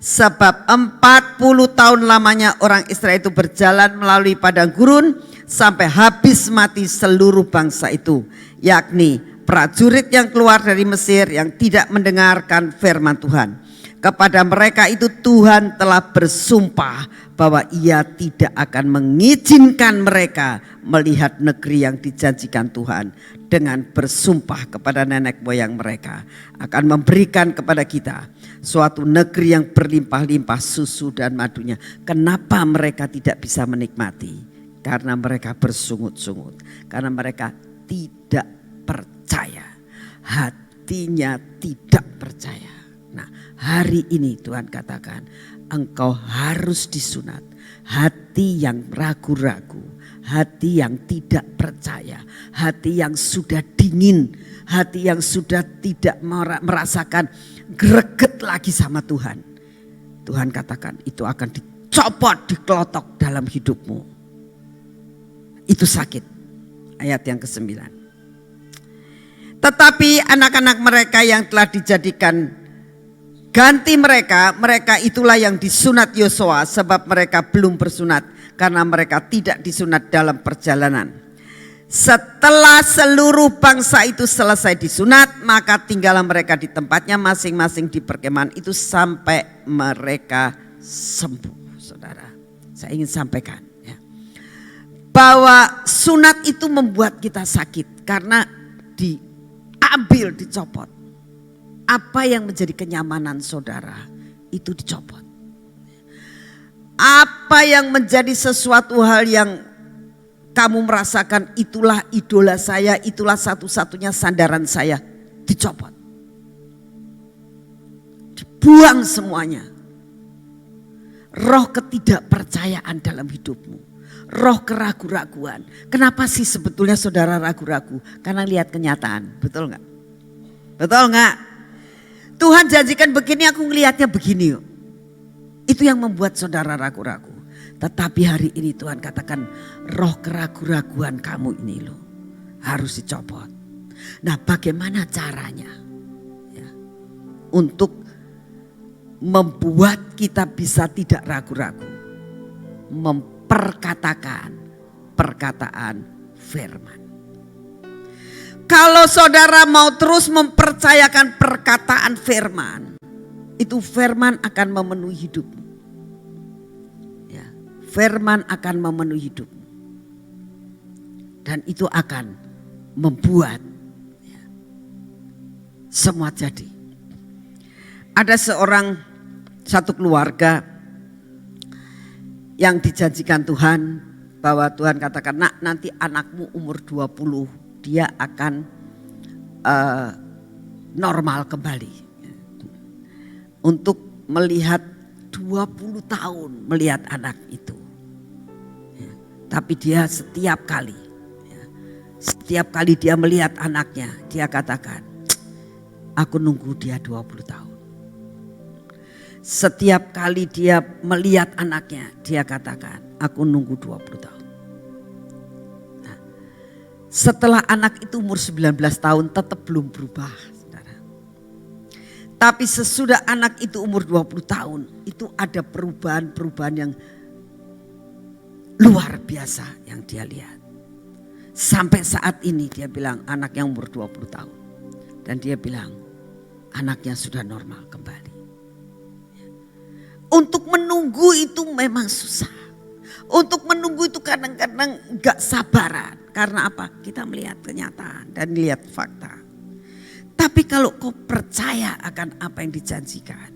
Sebab 40 tahun lamanya orang Israel itu berjalan melalui padang gurun sampai habis mati seluruh bangsa itu, yakni prajurit yang keluar dari Mesir yang tidak mendengarkan firman Tuhan. Kepada mereka itu Tuhan telah bersumpah bahwa ia tidak akan mengizinkan mereka melihat negeri yang dijanjikan Tuhan, dengan bersumpah kepada nenek moyang mereka akan memberikan kepada kita suatu negeri yang berlimpah-limpah susu dan madunya. Kenapa mereka tidak bisa menikmati? Karena mereka bersungut-sungut, karena mereka tidak percaya, hatinya tidak percaya. Nah, hari ini Tuhan katakan engkau harus disunat. Hati yang ragu-ragu, hati yang tidak percaya, hati yang sudah dingin, hati yang sudah tidak merasakan greget lagi sama Tuhan. Tuhan katakan itu akan dicopot, dikelotok dalam hidupmu. Itu sakit. Ayat yang ke-9. Tetapi anak-anak mereka yang telah dijadikan ganti mereka itulah yang disunat Yosua, sebab mereka belum bersunat karena mereka tidak disunat dalam perjalanan. Setelah seluruh bangsa itu selesai disunat, maka tinggallah mereka di tempatnya masing-masing di perkemahan itu sampai mereka sembuh. Saudara, saya ingin sampaikan bahwa sunat itu membuat kita sakit karena diambil, dicopot. Apa yang menjadi kenyamanan saudara itu dicopot. Apa yang menjadi sesuatu hal yang kamu merasakan itulah idola saya, itulah satu-satunya sandaran saya, dicopot. Dibuang semuanya. Roh ketidakpercayaan dalam hidupmu. Roh keraguan-raguan. Kenapa sih sebetulnya saudara ragu-ragu? Karena lihat kenyataan, betul nggak? Betul nggak? Tuhan janjikan begini, aku ngelihatnya begini. Itu yang membuat saudara ragu-ragu. Tetapi hari ini Tuhan katakan roh keraguan-raguan kamu ini loh harus dicopot. Nah, bagaimana caranya? Ya, untuk membuat kita bisa tidak ragu-ragu. Perkatakan perkataan firman. Kalau saudara mau terus mempercayakan perkataan firman, itu firman akan memenuhi hidupmu. Ya, firman akan memenuhi hidupmu. Dan itu akan membuat semua jadi. Ada satu keluarga yang dijanjikan Tuhan, bahwa Tuhan katakan, nak, nanti anakmu umur 20 dia akan normal kembali. Untuk melihat 20 tahun melihat anak itu. Tapi dia setiap kali dia melihat anaknya, dia katakan, aku nunggu dia 20 tahun. Setiap kali dia melihat anaknya, dia katakan, aku nunggu 20 tahun. Nah, setelah anak itu umur 19 tahun tetap belum berubah, saudara. Tapi sesudah anak itu umur 20 tahun, itu ada perubahan-perubahan yang luar biasa yang dia lihat. Sampai saat ini dia bilang anaknya umur 20 tahun. Dan dia bilang anaknya sudah normal kembali. Untuk menunggu itu memang susah. Untuk menunggu itu kadang-kadang gak sabaran. Karena apa? Kita melihat kenyataan dan lihat fakta. Tapi kalau kau percaya akan apa yang dijanjikan,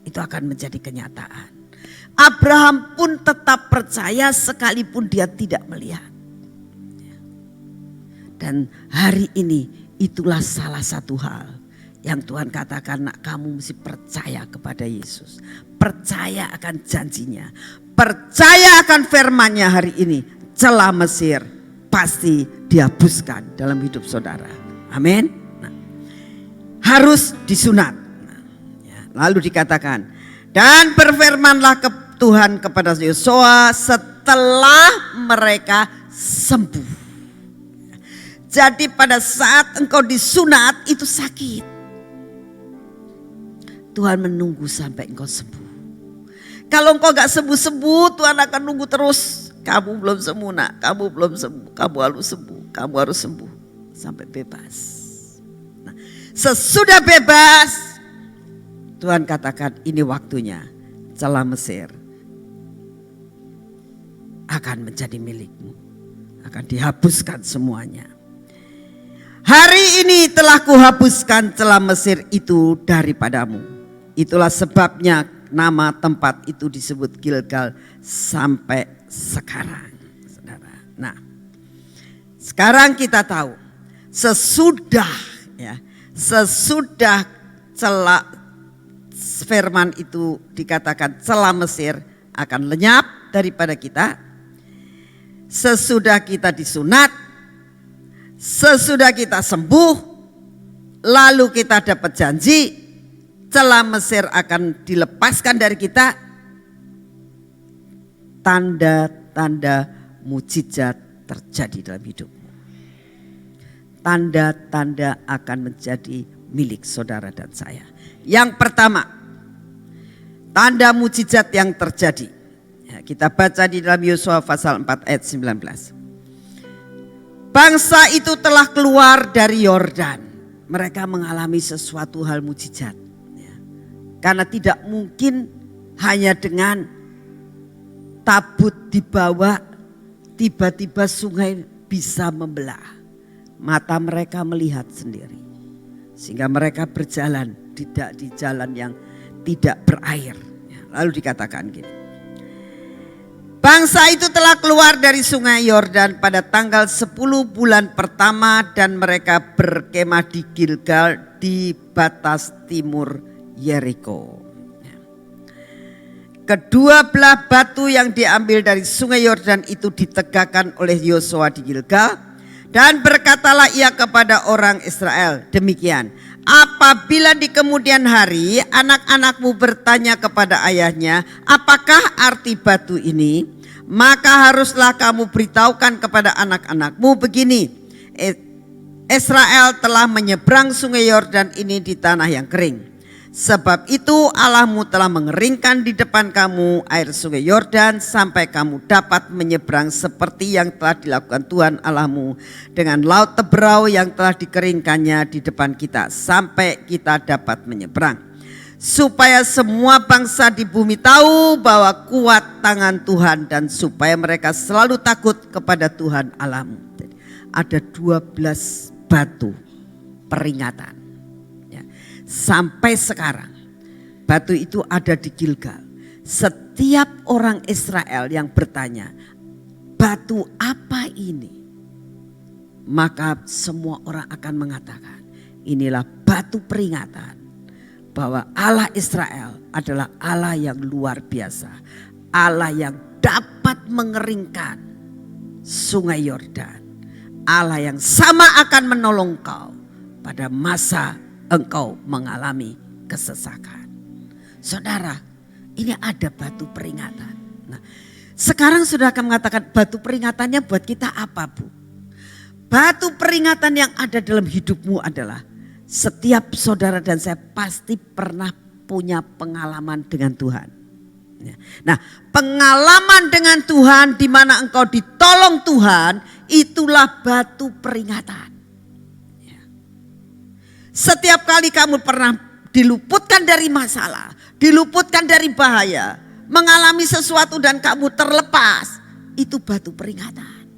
itu akan menjadi kenyataan. Abraham pun tetap percaya sekalipun dia tidak melihat. Dan hari ini itulah salah satu hal Yang Tuhan katakan, nak, kamu mesti percaya kepada Yesus. Percaya akan janjinya. Percaya akan firman-Nya hari ini. Celah Mesir pasti dihapuskan dalam hidup saudara. Amin. Nah, harus disunat. Lalu dikatakan, dan berfirmanlah Tuhan kepada Yosua setelah mereka sembuh. Jadi pada saat engkau disunat itu sakit. Tuhan menunggu sampai engkau sembuh. Kalau engkau gak sembuh-sembuh, Tuhan akan nunggu terus. Kamu belum sembuh, nak, kamu belum sembuh, kamu harus sembuh, kamu harus sembuh. Sampai bebas. Nah, sesudah bebas, Tuhan katakan ini waktunya. Celah Mesir akan menjadi milikmu. Akan dihapuskan semuanya. Hari ini telah kuhapuskan celah Mesir itu daripadamu. Itulah sebabnya nama tempat itu disebut Gilgal sampai sekarang. Saudara. Nah, sekarang kita tahu sesudah celah firman itu dikatakan celah Mesir akan lenyap daripada kita. Sesudah kita disunat, sesudah kita sembuh, lalu kita dapat janji celah Mesir akan dilepaskan dari kita. Tanda-tanda mujizat terjadi dalam hidupmu. Tanda-tanda akan menjadi milik saudara dan saya. Yang pertama, tanda mujizat yang terjadi. Ya, kita baca di dalam Yosua pasal 4 ayat 19. Bangsa itu telah keluar dari Yordan. Mereka mengalami sesuatu hal mujizat. Karena tidak mungkin hanya dengan tabut dibawa tiba-tiba sungai bisa membelah. Mata mereka melihat sendiri. Sehingga mereka berjalan tidak di jalan yang tidak berair. Lalu dikatakan gini. Bangsa itu telah keluar dari sungai Yordan pada tanggal 10 bulan pertama dan mereka berkemah di Gilgal di batas timur Yeriko. Kedua belah batu yang diambil dari sungai Yordan itu ditegakkan oleh Yosua di Gilgal. Dan berkatalah ia kepada orang Israel demikian. Apabila di kemudian hari anak-anakmu bertanya kepada ayahnya, apakah arti batu ini? Maka haruslah kamu beritahukan kepada anak-anakmu begini. Israel telah menyeberang sungai Yordan ini di tanah yang kering. Sebab itu Allahmu telah mengeringkan di depan kamu air sungai Yordan sampai kamu dapat menyeberang seperti yang telah dilakukan Tuhan Allahmu dengan laut Teberau yang telah dikeringkannya di depan kita sampai kita dapat menyeberang. Supaya semua bangsa di bumi tahu bahwa kuat tangan Tuhan dan supaya mereka selalu takut kepada Tuhan Allahmu. Ada 12 batu peringatan. Sampai sekarang batu itu ada di Gilgal. Setiap orang Israel yang bertanya, batu apa ini? Maka semua orang akan mengatakan, inilah batu peringatan bahwa Allah Israel adalah Allah yang luar biasa. Allah yang dapat mengeringkan sungai Yordan. Allah yang sama akan menolong kau pada masa engkau mengalami kesesakan. Saudara, ini ada batu peringatan. Nah, sekarang sudah akan mengatakan batu peringatannya buat kita apa, Bu? Batu peringatan yang ada dalam hidupmu adalah setiap saudara dan saya pasti pernah punya pengalaman dengan Tuhan. Nah, pengalaman dengan Tuhan di mana engkau ditolong Tuhan, itulah batu peringatan. Setiap kali kamu pernah diluputkan dari masalah, diluputkan dari bahaya, mengalami sesuatu dan kamu terlepas, itu batu peringatan.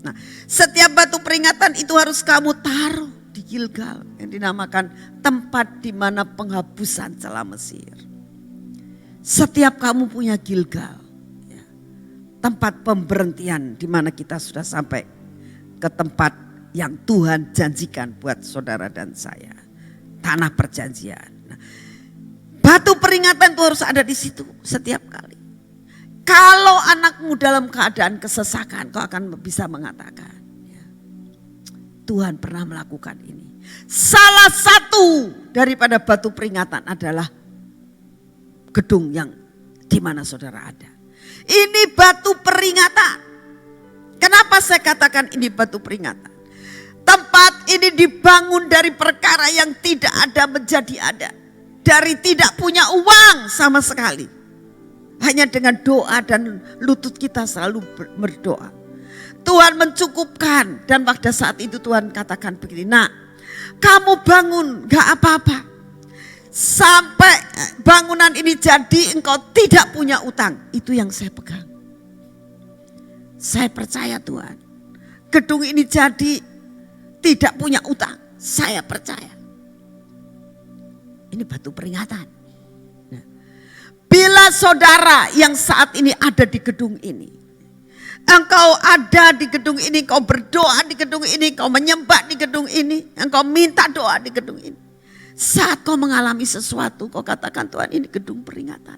Nah, setiap batu peringatan itu harus kamu taruh di Gilgal yang dinamakan tempat di mana penghapusan celah Mesir. Setiap kamu punya Gilgal, tempat pemberhentian di mana kita sudah sampai ke tempat yang Tuhan janjikan buat saudara dan saya. tanah perjanjian. Nah, batu peringatan itu harus ada di situ setiap kali. Kalau anakmu dalam keadaan kesesakan, kau akan bisa mengatakan, ya, Tuhan pernah melakukan ini. Salah satu daripada batu peringatan adalah gedung yang di mana saudara ada. Ini batu peringatan. Kenapa saya katakan ini batu peringatan? Tempat ini dibangun dari perkara yang tidak ada menjadi ada. Dari tidak punya uang sama sekali. Hanya dengan doa dan lutut kita selalu berdoa. Tuhan mencukupkan, dan pada saat itu Tuhan katakan begini, nak, kamu bangun gak apa-apa. Sampai bangunan ini jadi engkau tidak punya utang. Itu yang saya pegang. Saya percaya Tuhan. Gedung ini jadi tidak punya utang. Saya percaya. Ini batu peringatan. Bila saudara yang saat ini ada di gedung ini, engkau ada di gedung ini, engkau berdoa di gedung ini, engkau menyembah di gedung ini, engkau minta doa di gedung ini. Saat kau mengalami sesuatu, kau katakan, Tuhan, ini gedung peringatan.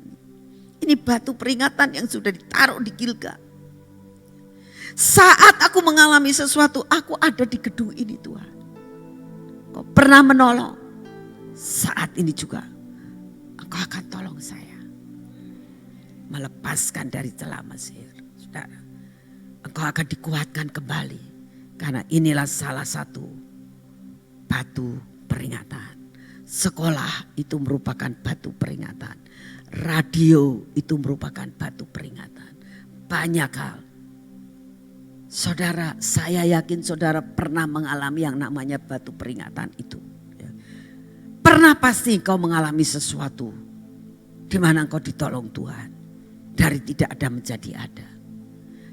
Ini batu peringatan yang sudah ditaruh di Gilgal. Saat aku mengalami sesuatu, aku ada di gedung ini, Tuhan. Kau pernah menolong. Saat ini juga engkau akan tolong saya. Melepaskan dari celah Mesir. Saudara, engkau akan dikuatkan kembali. Karena inilah salah satu batu peringatan. Sekolah itu merupakan batu peringatan. Radio itu merupakan batu peringatan. Banyak hal. Saudara, saya yakin saudara pernah mengalami yang namanya batu peringatan itu. Pernah pasti kau mengalami sesuatu di mana engkau ditolong Tuhan. Dari tidak ada menjadi ada.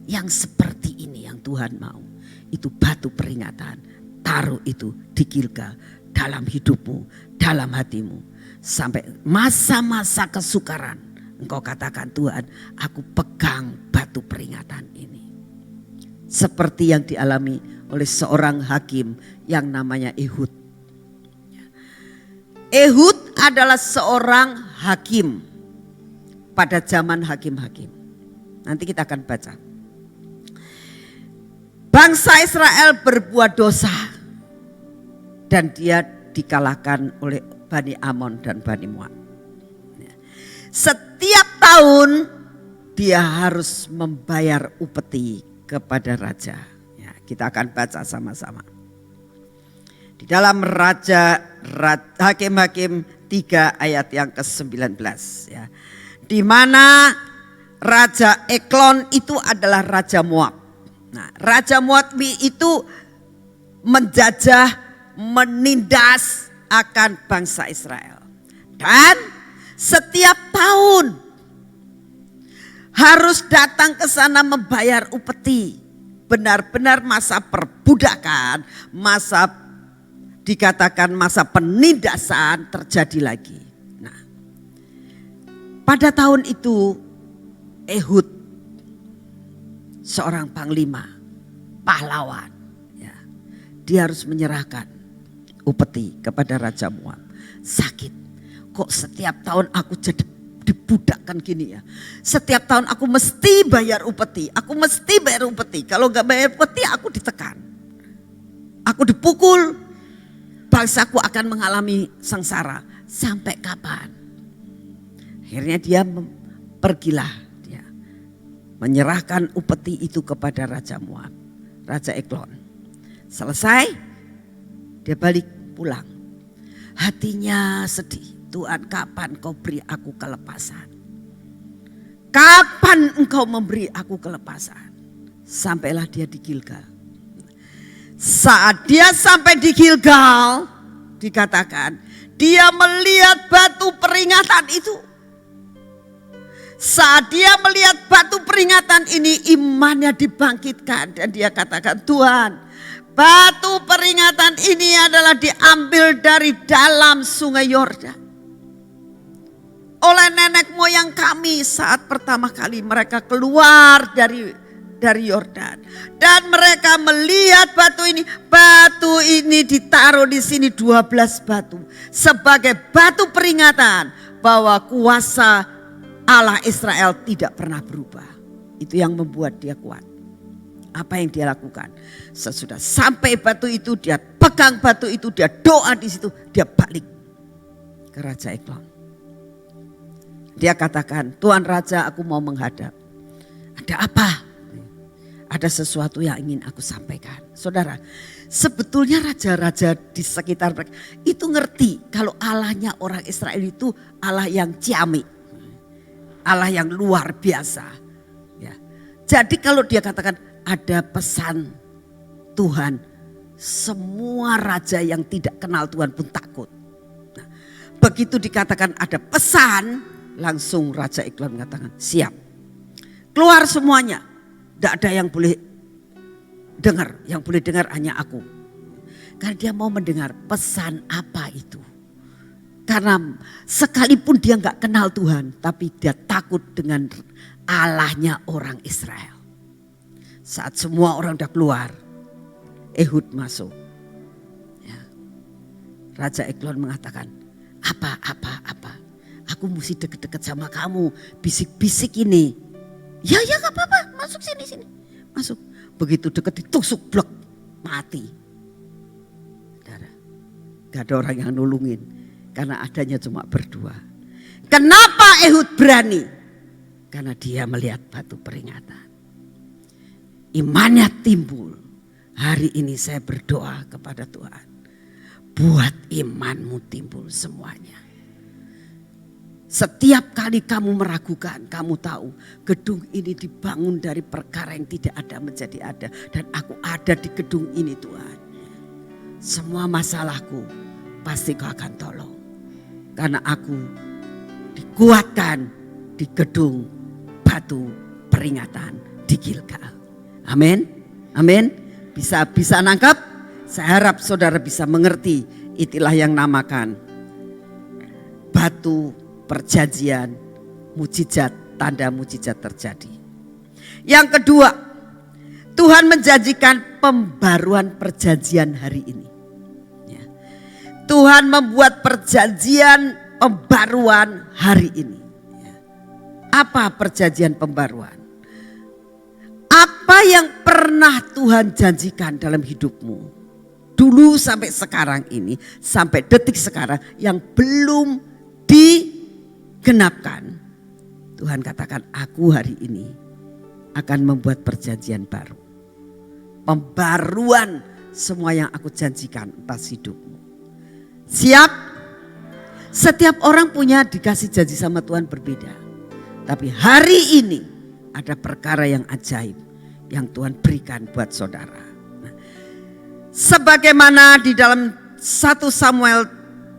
Yang seperti ini yang Tuhan mau. Itu batu peringatan. Taruh itu di Gilgal. Dalam hidupmu, dalam hatimu. Sampai masa-masa kesukaran. Engkau katakan, Tuhan, aku pegang batu peringatan ini. Seperti yang dialami oleh seorang hakim yang namanya Ehud. Ehud adalah seorang hakim. Pada zaman hakim-hakim. Nanti kita akan baca. Bangsa Israel berbuat dosa. Dan dia dikalahkan oleh Bani Amon dan Bani Moab. Setiap tahun dia harus membayar upeti kepada raja. Ya, kita akan baca sama-sama. Di dalam Hakim-Hakim 3 ayat yang ke-19. Ya. Di mana Raja Eglon itu adalah Raja Moab. Nah, Raja Moab itu menjajah, menindas akan bangsa Israel. Dan setiap tahun harus datang ke sana membayar upeti. Benar-benar masa perbudakan, masa dikatakan masa penindasan terjadi lagi. Pada tahun itu Ehud seorang panglima, pahlawan. Ya, dia harus menyerahkan upeti kepada Raja Moab. Sakit, kok setiap tahun aku jadi dibudakkan gini ya. Setiap tahun aku mesti bayar upeti, aku mesti bayar upeti. Kalau gak bayar upeti aku ditekan. Aku dipukul, bangsaku akan mengalami sengsara. Sampai kapan? Akhirnya dia pergilah dia menyerahkan upeti itu kepada Raja Moab, Raja Eglon. Selesai, dia balik pulang. Hatinya sedih. Tuhan, kapan kau beri aku kelepasan? Kapan engkau memberi aku kelepasan? Sampailah dia di Gilgal. Saat dia sampai di Gilgal, dikatakan dia melihat batu peringatan itu. Saat dia melihat batu peringatan ini, imannya dibangkitkan dan dia katakan, Tuhan, batu peringatan ini adalah diambil dari dalam sungai Yordan. Oleh nenek moyang kami saat pertama kali mereka keluar dari dari Yordan. Dan mereka melihat batu ini ditaruh di sini 12 batu. Sebagai batu peringatan bahwa kuasa Allah Israel tidak pernah berubah. Itu yang membuat dia kuat. Apa yang dia lakukan? Sesudah sampai batu itu, dia pegang batu itu, dia doa di situ, dia balik ke Raja Eglon. Dia katakan, Tuan Raja, aku mau menghadap. Ada apa? Ada sesuatu yang ingin aku sampaikan. Saudara, sebetulnya raja-raja di sekitar mereka itu ngerti kalau Allahnya orang Israel itu Allah yang ciamik. Allah yang luar biasa. Ya. Jadi kalau dia katakan ada pesan Tuhan, semua raja yang tidak kenal Tuhan pun takut. Nah, begitu dikatakan ada pesan, langsung Raja Eglon mengatakan siap. Keluar semuanya, tidak ada yang boleh dengar, yang boleh dengar hanya aku. Karena dia mau mendengar pesan apa itu. Karena sekalipun dia nggak kenal Tuhan, tapi dia takut dengan Allahnya orang Israel. Saat semua orang udah keluar, Ehud masuk. Ya. Raja Eglon mengatakan, apa. Aku mesti deket-deket sama kamu, bisik-bisik ini. Ya gak apa-apa, masuk sini. Masuk. Begitu deket ditusuk blok, mati. Gak ada orang yang nulungin, karena adanya cuma berdua. Kenapa Ehud berani? Karena dia melihat batu peringatan. Imannya timbul. Hari ini saya berdoa kepada Tuhan. Buat imanmu timbul semuanya. Setiap kali kamu meragukan, kamu tahu gedung ini dibangun dari perkara yang tidak ada menjadi ada. Dan aku ada di gedung ini Tuhan. Semua masalahku pasti kau akan tolong. Karena aku dikuatkan di gedung batu peringatan di Gilgal. Amin. Bisa nangkap? Saya harap saudara bisa mengerti. Itulah yang namakan batu perjanjian, mujizat, tanda mujizat terjadi. Yang kedua, Tuhan menjanjikan pembaruan perjanjian hari ini. Ya. Tuhan membuat perjanjian pembaruan hari ini. Ya. Apa perjanjian pembaruan? Apa yang pernah Tuhan janjikan dalam hidupmu dulu sampai sekarang ini, sampai detik sekarang yang belum digenapkan, Tuhan katakan aku hari ini akan membuat perjanjian baru, pembaruan semua yang aku janjikan atas hidupmu. Siap? Setiap orang punya dikasih janji sama Tuhan berbeda, tapi hari ini ada perkara yang ajaib yang Tuhan berikan buat saudara. Sebagaimana di dalam 1 Samuel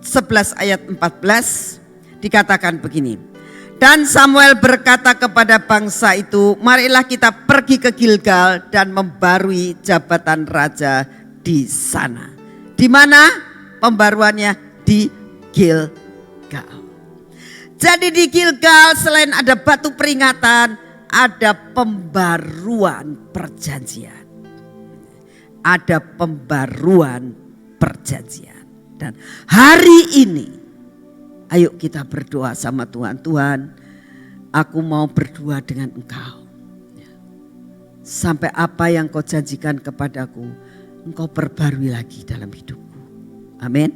11 ayat 14 dikatakan begini. Dan Samuel berkata kepada bangsa itu, marilah kita pergi ke Gilgal dan membarui jabatan raja di sana. Di mana pembaruannya? Di Gilgal. Jadi di Gilgal selain ada batu peringatan, ada pembaruan perjanjian. Ada pembaruan perjanjian. Dan hari ini ayo kita berdoa sama Tuhan. Tuhan, aku mau berdoa dengan Engkau. Sampai apa yang Kau janjikan kepadaku, Engkau perbarui lagi dalam hidupku. Amin.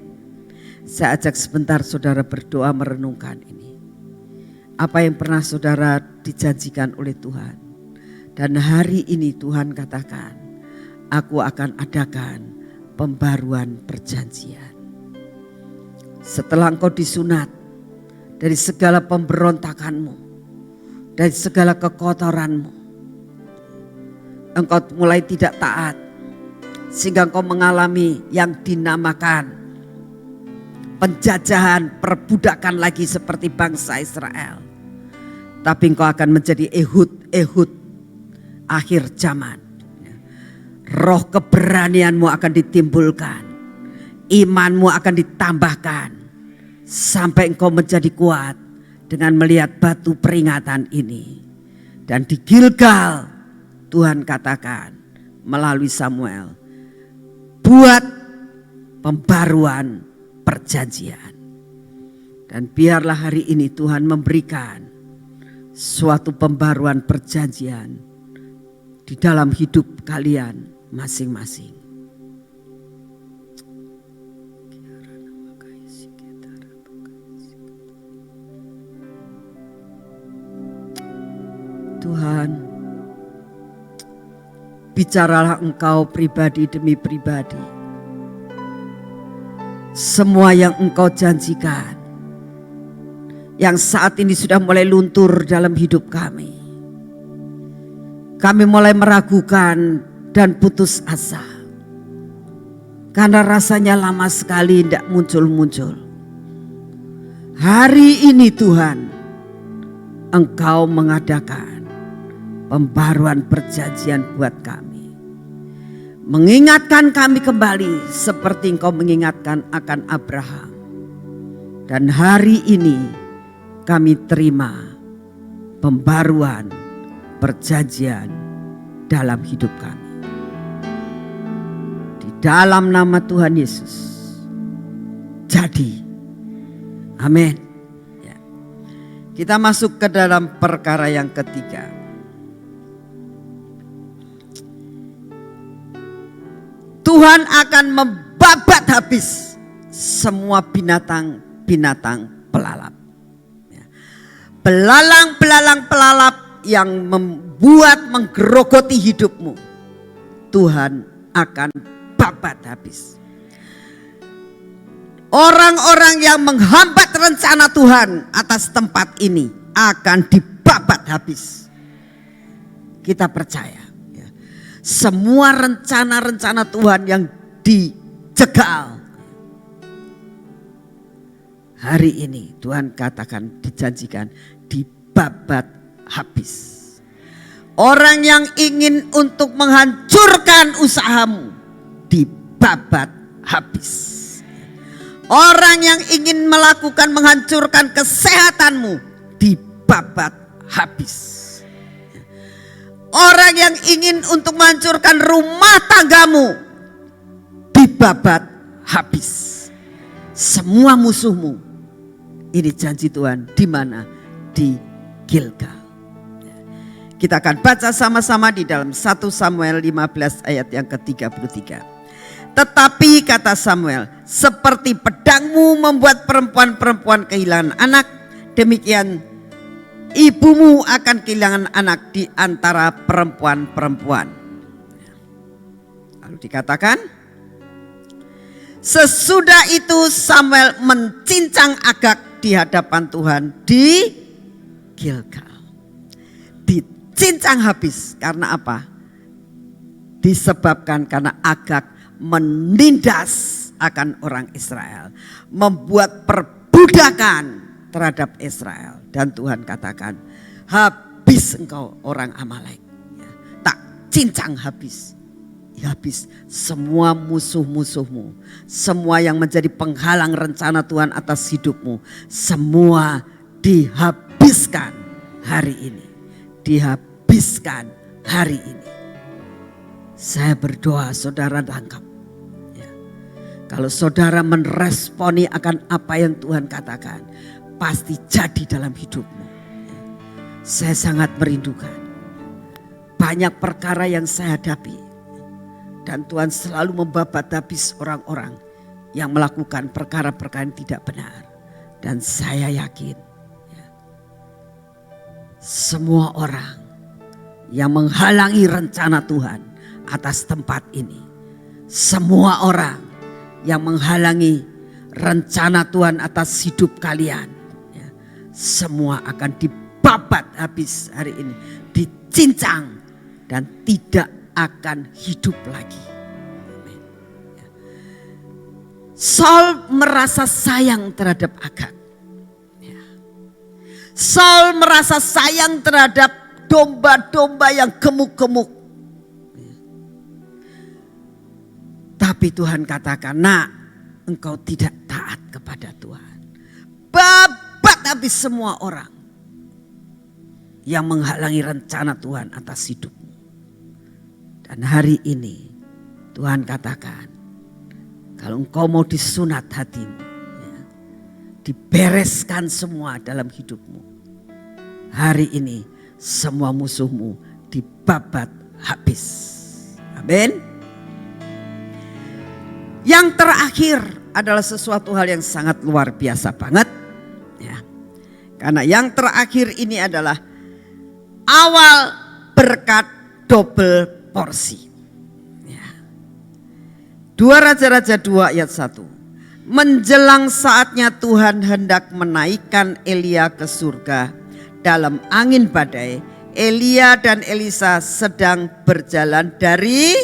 Saya ajak sebentar saudara berdoa merenungkan ini. Apa yang pernah saudara dijanjikan oleh Tuhan. Dan hari ini Tuhan katakan, aku akan adakan pembaruan perjanjian. Setelah engkau disunat dari segala pemberontakanmu, dari segala kekotoranmu, engkau mulai tidak taat, sehingga engkau mengalami yang dinamakan penjajahan, perbudakan lagi seperti bangsa Israel. Tapi engkau akan menjadi Ehud akhir zaman. Roh keberanianmu akan ditimbulkan. Imanmu akan ditambahkan. Sampai engkau menjadi kuat dengan melihat batu peringatan ini. Dan di Gilgal Tuhan katakan melalui Samuel, buat pembaruan perjanjian. Dan biarlah hari ini Tuhan memberikan suatu pembaruan perjanjian di dalam hidup kalian masing-masing. Tuhan, bicaralah Engkau pribadi demi pribadi. Semua yang Engkau janjikan, yang saat ini sudah mulai luntur dalam hidup kami. Kami mulai meragukan dan putus asa. Karena rasanya lama sekali tidak muncul-muncul. Hari ini Tuhan, Engkau mengadakan pembaruan perjanjian buat kami. Mengingatkan kami kembali seperti Engkau mengingatkan akan Abraham. Dan hari ini kami terima pembaruan perjanjian dalam hidup kami. Di dalam nama Tuhan Yesus. Jadi. Amin. Ya. Kita masuk ke dalam perkara yang ketiga. Tuhan akan membabat habis semua binatang-binatang pelalap. Belalang-belalang pelalap yang membuat menggerogoti hidupmu, Tuhan akan babat habis. Orang-orang yang menghambat rencana Tuhan atas tempat ini akan dibabat habis. Kita percaya. Semua rencana-rencana Tuhan yang dijegal hari ini Tuhan katakan dijanjikan dibabat habis. Orang yang ingin untuk menghancurkan usahamu dibabat habis. Orang yang ingin menghancurkan kesehatanmu dibabat habis. Orang yang ingin untuk menghancurkan rumah tanggamu dibabat habis. Semua musuhmu. Ini janji Tuhan di mana? Di Gilgal. Kita akan baca sama-sama di dalam 1 Samuel 15 ayat yang ke-33. Tetapi kata Samuel, seperti pedangmu membuat perempuan-perempuan kehilangan anak, demikian ibumu akan kehilangan anak di antara perempuan-perempuan. Lalu dikatakan, sesudah itu Samuel mencincang Agag di hadapan Tuhan di Gilgal. Dicincang habis karena apa? Disebabkan karena Agag menindas akan orang Israel, membuat perbudakan terhadap Israel. Dan Tuhan katakan, habis engkau orang Amalek. Ya, tak cincang habis. Ya, habis semua musuh-musuhmu. Semua yang menjadi penghalang rencana Tuhan atas hidupmu. Semua dihabiskan hari ini. Dihabiskan hari ini. Saya berdoa saudara tangkap. Ya. Kalau saudara meresponi akan apa yang Tuhan katakan, pasti jadi dalam hidupmu. Saya sangat merindukan. Banyak perkara yang saya hadapi. Dan Tuhan selalu membabat habis orang-orang yang melakukan perkara-perkara yang tidak benar. Dan saya yakin. Semua orang yang menghalangi rencana Tuhan atas tempat ini. Semua orang yang menghalangi rencana Tuhan atas hidup kalian. Semua akan dibabat habis hari ini. Dicincang dan tidak akan hidup lagi. Saul merasa sayang terhadap Agag. Saul merasa sayang terhadap domba-domba yang gemuk-gemuk. Tapi Tuhan katakan, nak, engkau tidak taat kepada Tuhan. Babat habis semua orang yang menghalangi rencana Tuhan atas hidupmu. Dan hari ini Tuhan katakan, kalau engkau mau disunat hatimu, ya, dibereskan semua dalam hidupmu, hari ini semua musuhmu dibabat habis. Amin. Yang terakhir adalah sesuatu hal yang sangat luar biasa banget. Ya. Karena yang terakhir ini adalah awal berkat double porsi. Ya. 2 Raja-Raja 2 ayat 1. Menjelang saatnya Tuhan hendak menaikkan Elia ke surga dalam angin badai, Elia dan Elisa sedang berjalan dari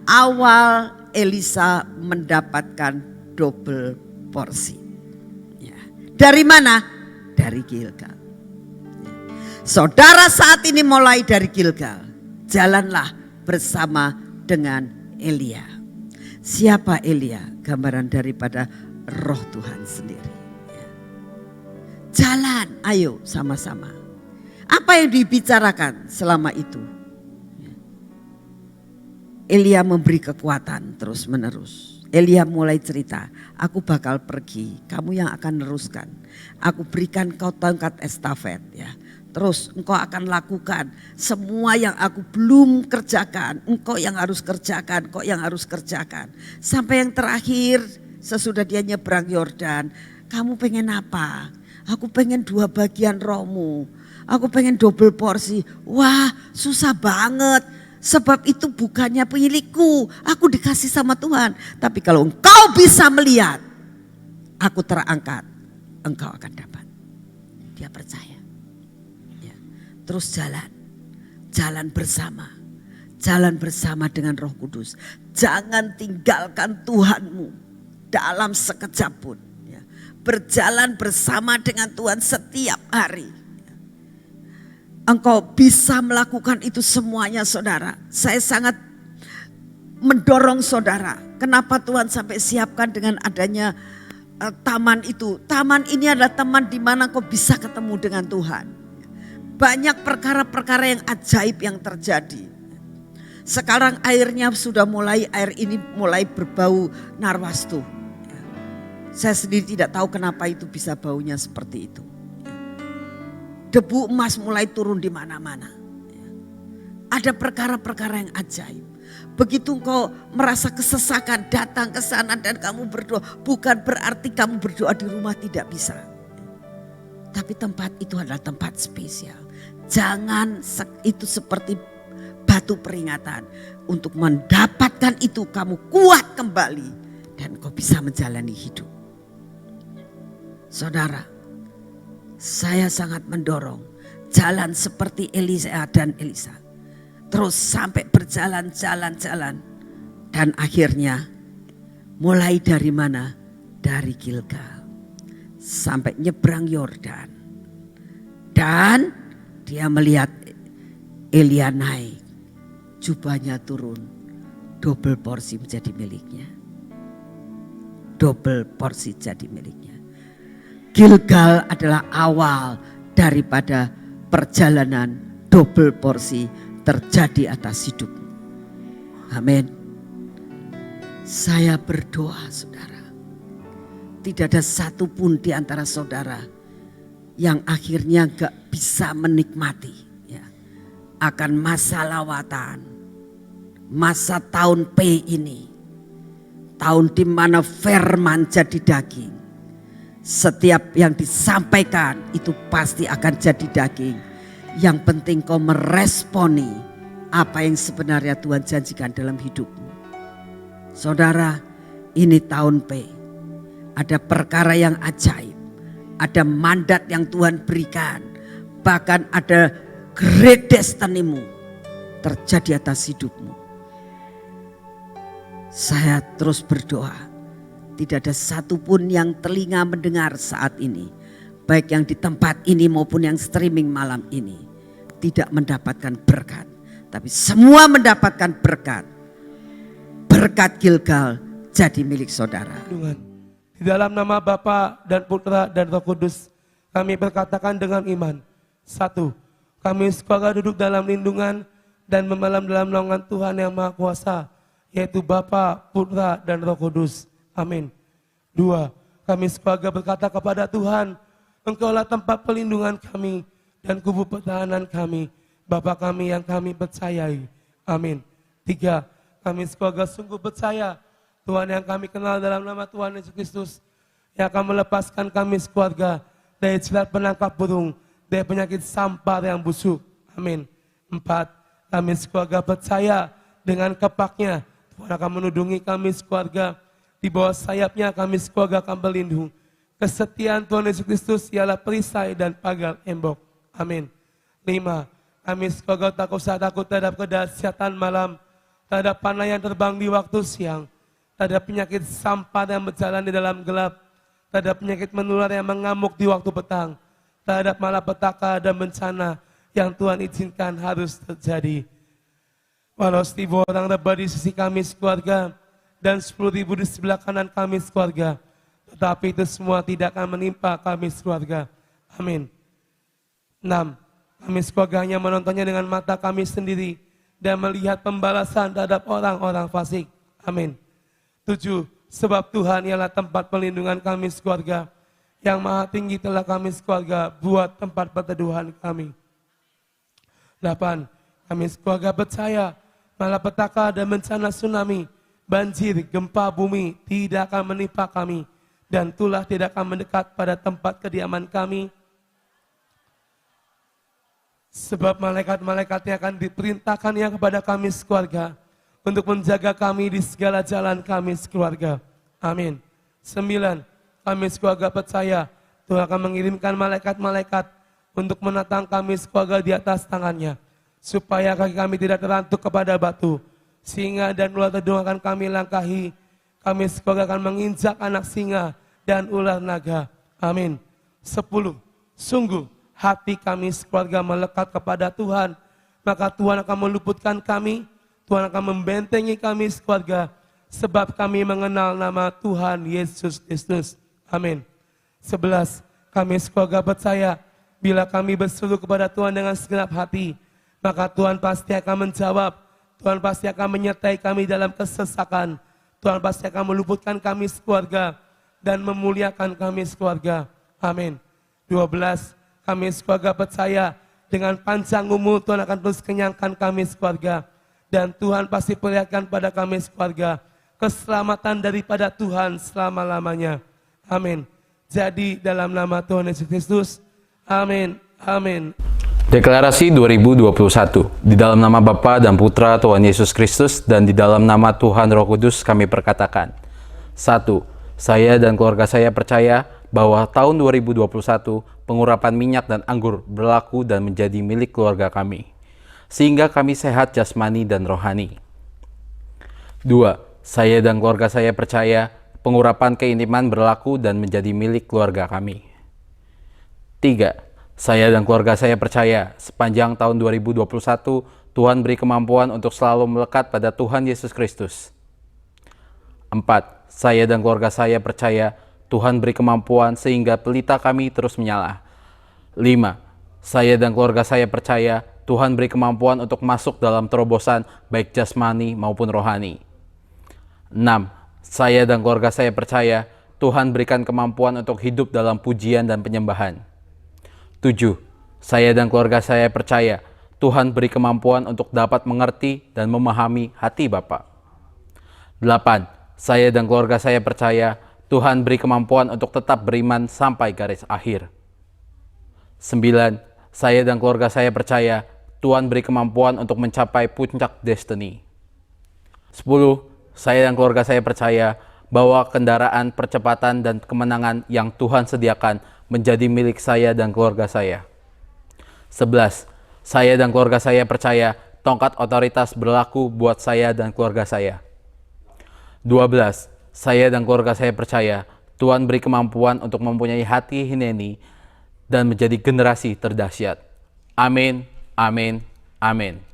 awal Elisa mendapatkan double porsi. Ya. Dari mana? Dari Gilgal. Ya. Saudara saat ini mulai dari Gilgal, jalanlah bersama dengan Elia. Siapa Elia? Gambaran daripada Roh Tuhan sendiri. Ya. Jalan, ayo sama-sama. Apa yang dibicarakan selama itu? Elia memberi kekuatan terus menerus. Elia mulai cerita, aku bakal pergi, kamu yang akan neruskan. Aku berikan kau tongkat estafet ya. Terus engkau akan lakukan semua yang aku belum kerjakan. Engkau yang harus kerjakan, engkau yang harus kerjakan. Sampai yang terakhir sesudah dia nyebrang Yordan, kamu pengen apa? Aku pengen 2 bagian rohmu. Aku pengen double porsi. Wah, susah banget. Sebab itu bukannya milikku, aku dikasih sama Tuhan. Tapi kalau engkau bisa melihat, aku terangkat, engkau akan dapat. Dia percaya. Ya. Terus jalan bersama dengan Roh Kudus. Jangan tinggalkan Tuhanmu dalam sekejap pun. Ya. Berjalan bersama dengan Tuhan setiap hari. Engkau bisa melakukan itu semuanya saudara. Saya sangat mendorong saudara. Kenapa Tuhan sampai siapkan dengan adanya taman itu. Taman ini adalah taman di mana kau bisa ketemu dengan Tuhan. Banyak perkara-perkara yang ajaib yang terjadi. Sekarang air ini mulai berbau narwastu. Saya sendiri tidak tahu kenapa itu bisa baunya seperti itu. Debu emas mulai turun di mana-mana. Ada perkara-perkara yang ajaib. Begitu engkau merasa kesesakan, datang ke sana dan kamu berdoa. Bukan berarti kamu berdoa di rumah tidak bisa. Tapi tempat itu adalah tempat spesial. Jangan itu seperti batu peringatan. Untuk mendapatkan itu kamu kuat kembali. Dan kau bisa menjalani hidup. Saudara. Saya sangat mendorong jalan seperti Elia dan Elisa. Terus sampai berjalan-jalan. Dan akhirnya mulai dari mana? Dari Gilgal. Sampai nyebrang Yordan. Dan dia melihat Elia naik. Jubahnya turun. Double porsi menjadi miliknya. Double porsi jadi miliknya. Gilgal adalah awal daripada perjalanan double porsi terjadi atas hidupmu. Amin. Saya berdoa saudara. Tidak ada satupun di antara saudara yang akhirnya gak bisa menikmati ya, akan masa lawatan. Masa tahun P ini. Tahun di mana firman jadi daging. Setiap yang disampaikan itu pasti akan jadi daging. Yang penting kau meresponi apa yang sebenarnya Tuhan janjikan dalam hidupmu. Saudara, ini tahun P. Ada perkara yang ajaib. Ada mandat yang Tuhan berikan. Bahkan ada great destiny-mu terjadi atas hidupmu. Saya terus berdoa. Tidak ada satupun yang telinga mendengar saat ini. Baik yang di tempat ini maupun yang streaming malam ini. Tidak mendapatkan berkat. Tapi semua mendapatkan berkat. Berkat Gilgal jadi milik saudara. Di dalam nama Bapa dan Putra dan Roh Kudus. Kami berkatakan dengan iman. 1. Kami sekeluarga duduk dalam lindungan dan memalam dalam naungan Tuhan yang Maha Kuasa, yaitu Bapa, Putra, dan Roh Kudus. Amin. 2. Kami sekeluarga berkata kepada Tuhan, Engkaulah tempat pelindungan kami dan kubu pertahanan kami, Bapa kami yang kami percayai. Amin. 3. Kami sekeluarga sungguh percaya Tuhan yang kami kenal dalam nama Tuhan Yesus Kristus yang akan melepaskan kami sekeluarga dari jerat penangkap burung, dari penyakit sampar yang busuk. Amin. 4. Kami sekeluarga percaya dengan kepaknya Tuhan akan menudungi kami sekeluarga. Di bawah sayapnya kami sekeluarga akan berlindung. Kesetiaan Tuhan Yesus Kristus ialah perisai dan pagar embok. Amin. 5. Kami sekeluarga tak usah takut terhadap kedahsyatan malam, terhadap panah yang terbang di waktu siang, terhadap penyakit sampar yang berjalan di dalam gelap, terhadap penyakit menular yang mengamuk di waktu petang, terhadap malapetaka dan bencana yang Tuhan izinkan harus terjadi. Walau 1.000 orang rebah di sisi kami sekeluarga dan 10.000 di sebelah kanan kami sekeluarga, tetapi itu semua tidak akan menimpa kami sekeluarga. Amin. 6. Kami sekeluarga hanya menontonnya dengan mata kami sendiri dan melihat pembalasan terhadap orang-orang fasik. Amin. 7. Sebab Tuhan ialah tempat pelindungan kami sekeluarga, yang maha tinggi telah kami sekeluarga buat tempat perteduhan kami. 8. Kami sekeluarga percaya malapetaka dan bencana tsunami, banjir, gempa bumi tidak akan menimpa kami, dan tulah tidak akan mendekat pada tempat kediaman kami. Sebab malaikat-malaikatnya akan diperintahkannya kepada kami sekeluarga untuk menjaga kami di segala jalan kami sekeluarga. Amin. 9. Kami sekeluarga percaya Tuhan akan mengirimkan malaikat-malaikat untuk menatang kami sekeluarga di atas tangannya, supaya kaki kami tidak terantuk kepada batu, singa dan ular tedung akan kami langkahi. Kami sekeluarga akan menginjak anak singa dan ular naga. Amin. 10. Sungguh hati kami sekeluarga melekat kepada Tuhan, maka Tuhan akan meluputkan kami, Tuhan akan membentengi kami sekeluarga, sebab kami mengenal nama Tuhan Yesus Kristus. Amin. 11. Kami sekeluarga percaya, bila kami berseru kepada Tuhan dengan segenap hati, maka Tuhan pasti akan menjawab, Tuhan pasti akan menyertai kami dalam kesesakan, Tuhan pasti akan meluputkan kami sekeluarga, dan memuliakan kami sekeluarga. Amin. 12. Kami sekeluarga percaya, dengan panjang umur Tuhan akan terus kenyangkan kami sekeluarga, dan Tuhan pasti perlihatkan pada kami sekeluarga keselamatan daripada Tuhan selama-lamanya. Amin. Jadi dalam nama Tuhan Yesus Kristus. Amin. Amin. Deklarasi 2021. Di dalam nama Bapa dan Putra Tuhan Yesus Kristus dan di dalam nama Tuhan Roh Kudus kami perkatakan. 1. Saya dan keluarga saya percaya bahwa tahun 2021 pengurapan minyak dan anggur berlaku dan menjadi milik keluarga kami, sehingga kami sehat jasmani dan rohani. 2. Saya dan keluarga saya percaya pengurapan keintiman berlaku dan menjadi milik keluarga kami. 3. Saya dan keluarga saya percaya sepanjang tahun 2021 Tuhan beri kemampuan untuk selalu melekat pada Tuhan Yesus Kristus. 4. Saya dan keluarga saya percaya Tuhan beri kemampuan sehingga pelita kami terus menyala. 5. Saya dan keluarga saya percaya Tuhan beri kemampuan untuk masuk dalam terobosan baik jasmani maupun rohani. 6. Saya dan keluarga saya percaya Tuhan berikan kemampuan untuk hidup dalam pujian dan penyembahan. 7. Saya dan keluarga saya percaya Tuhan beri kemampuan untuk dapat mengerti dan memahami hati Bapa. 8. Saya dan keluarga saya percaya Tuhan beri kemampuan untuk tetap beriman sampai garis akhir. 9. Saya dan keluarga saya percaya Tuhan beri kemampuan untuk mencapai puncak destiny. 10. Saya dan keluarga saya percaya bahwa kendaraan, percepatan, dan kemenangan yang Tuhan sediakan menjadi milik saya dan keluarga saya. 11. Saya dan keluarga saya percaya tongkat otoritas berlaku buat saya dan keluarga saya. 12. Saya dan keluarga saya percaya Tuhan beri kemampuan untuk mempunyai hati hineni dan menjadi generasi terdahsyat. Amin, amin, amin.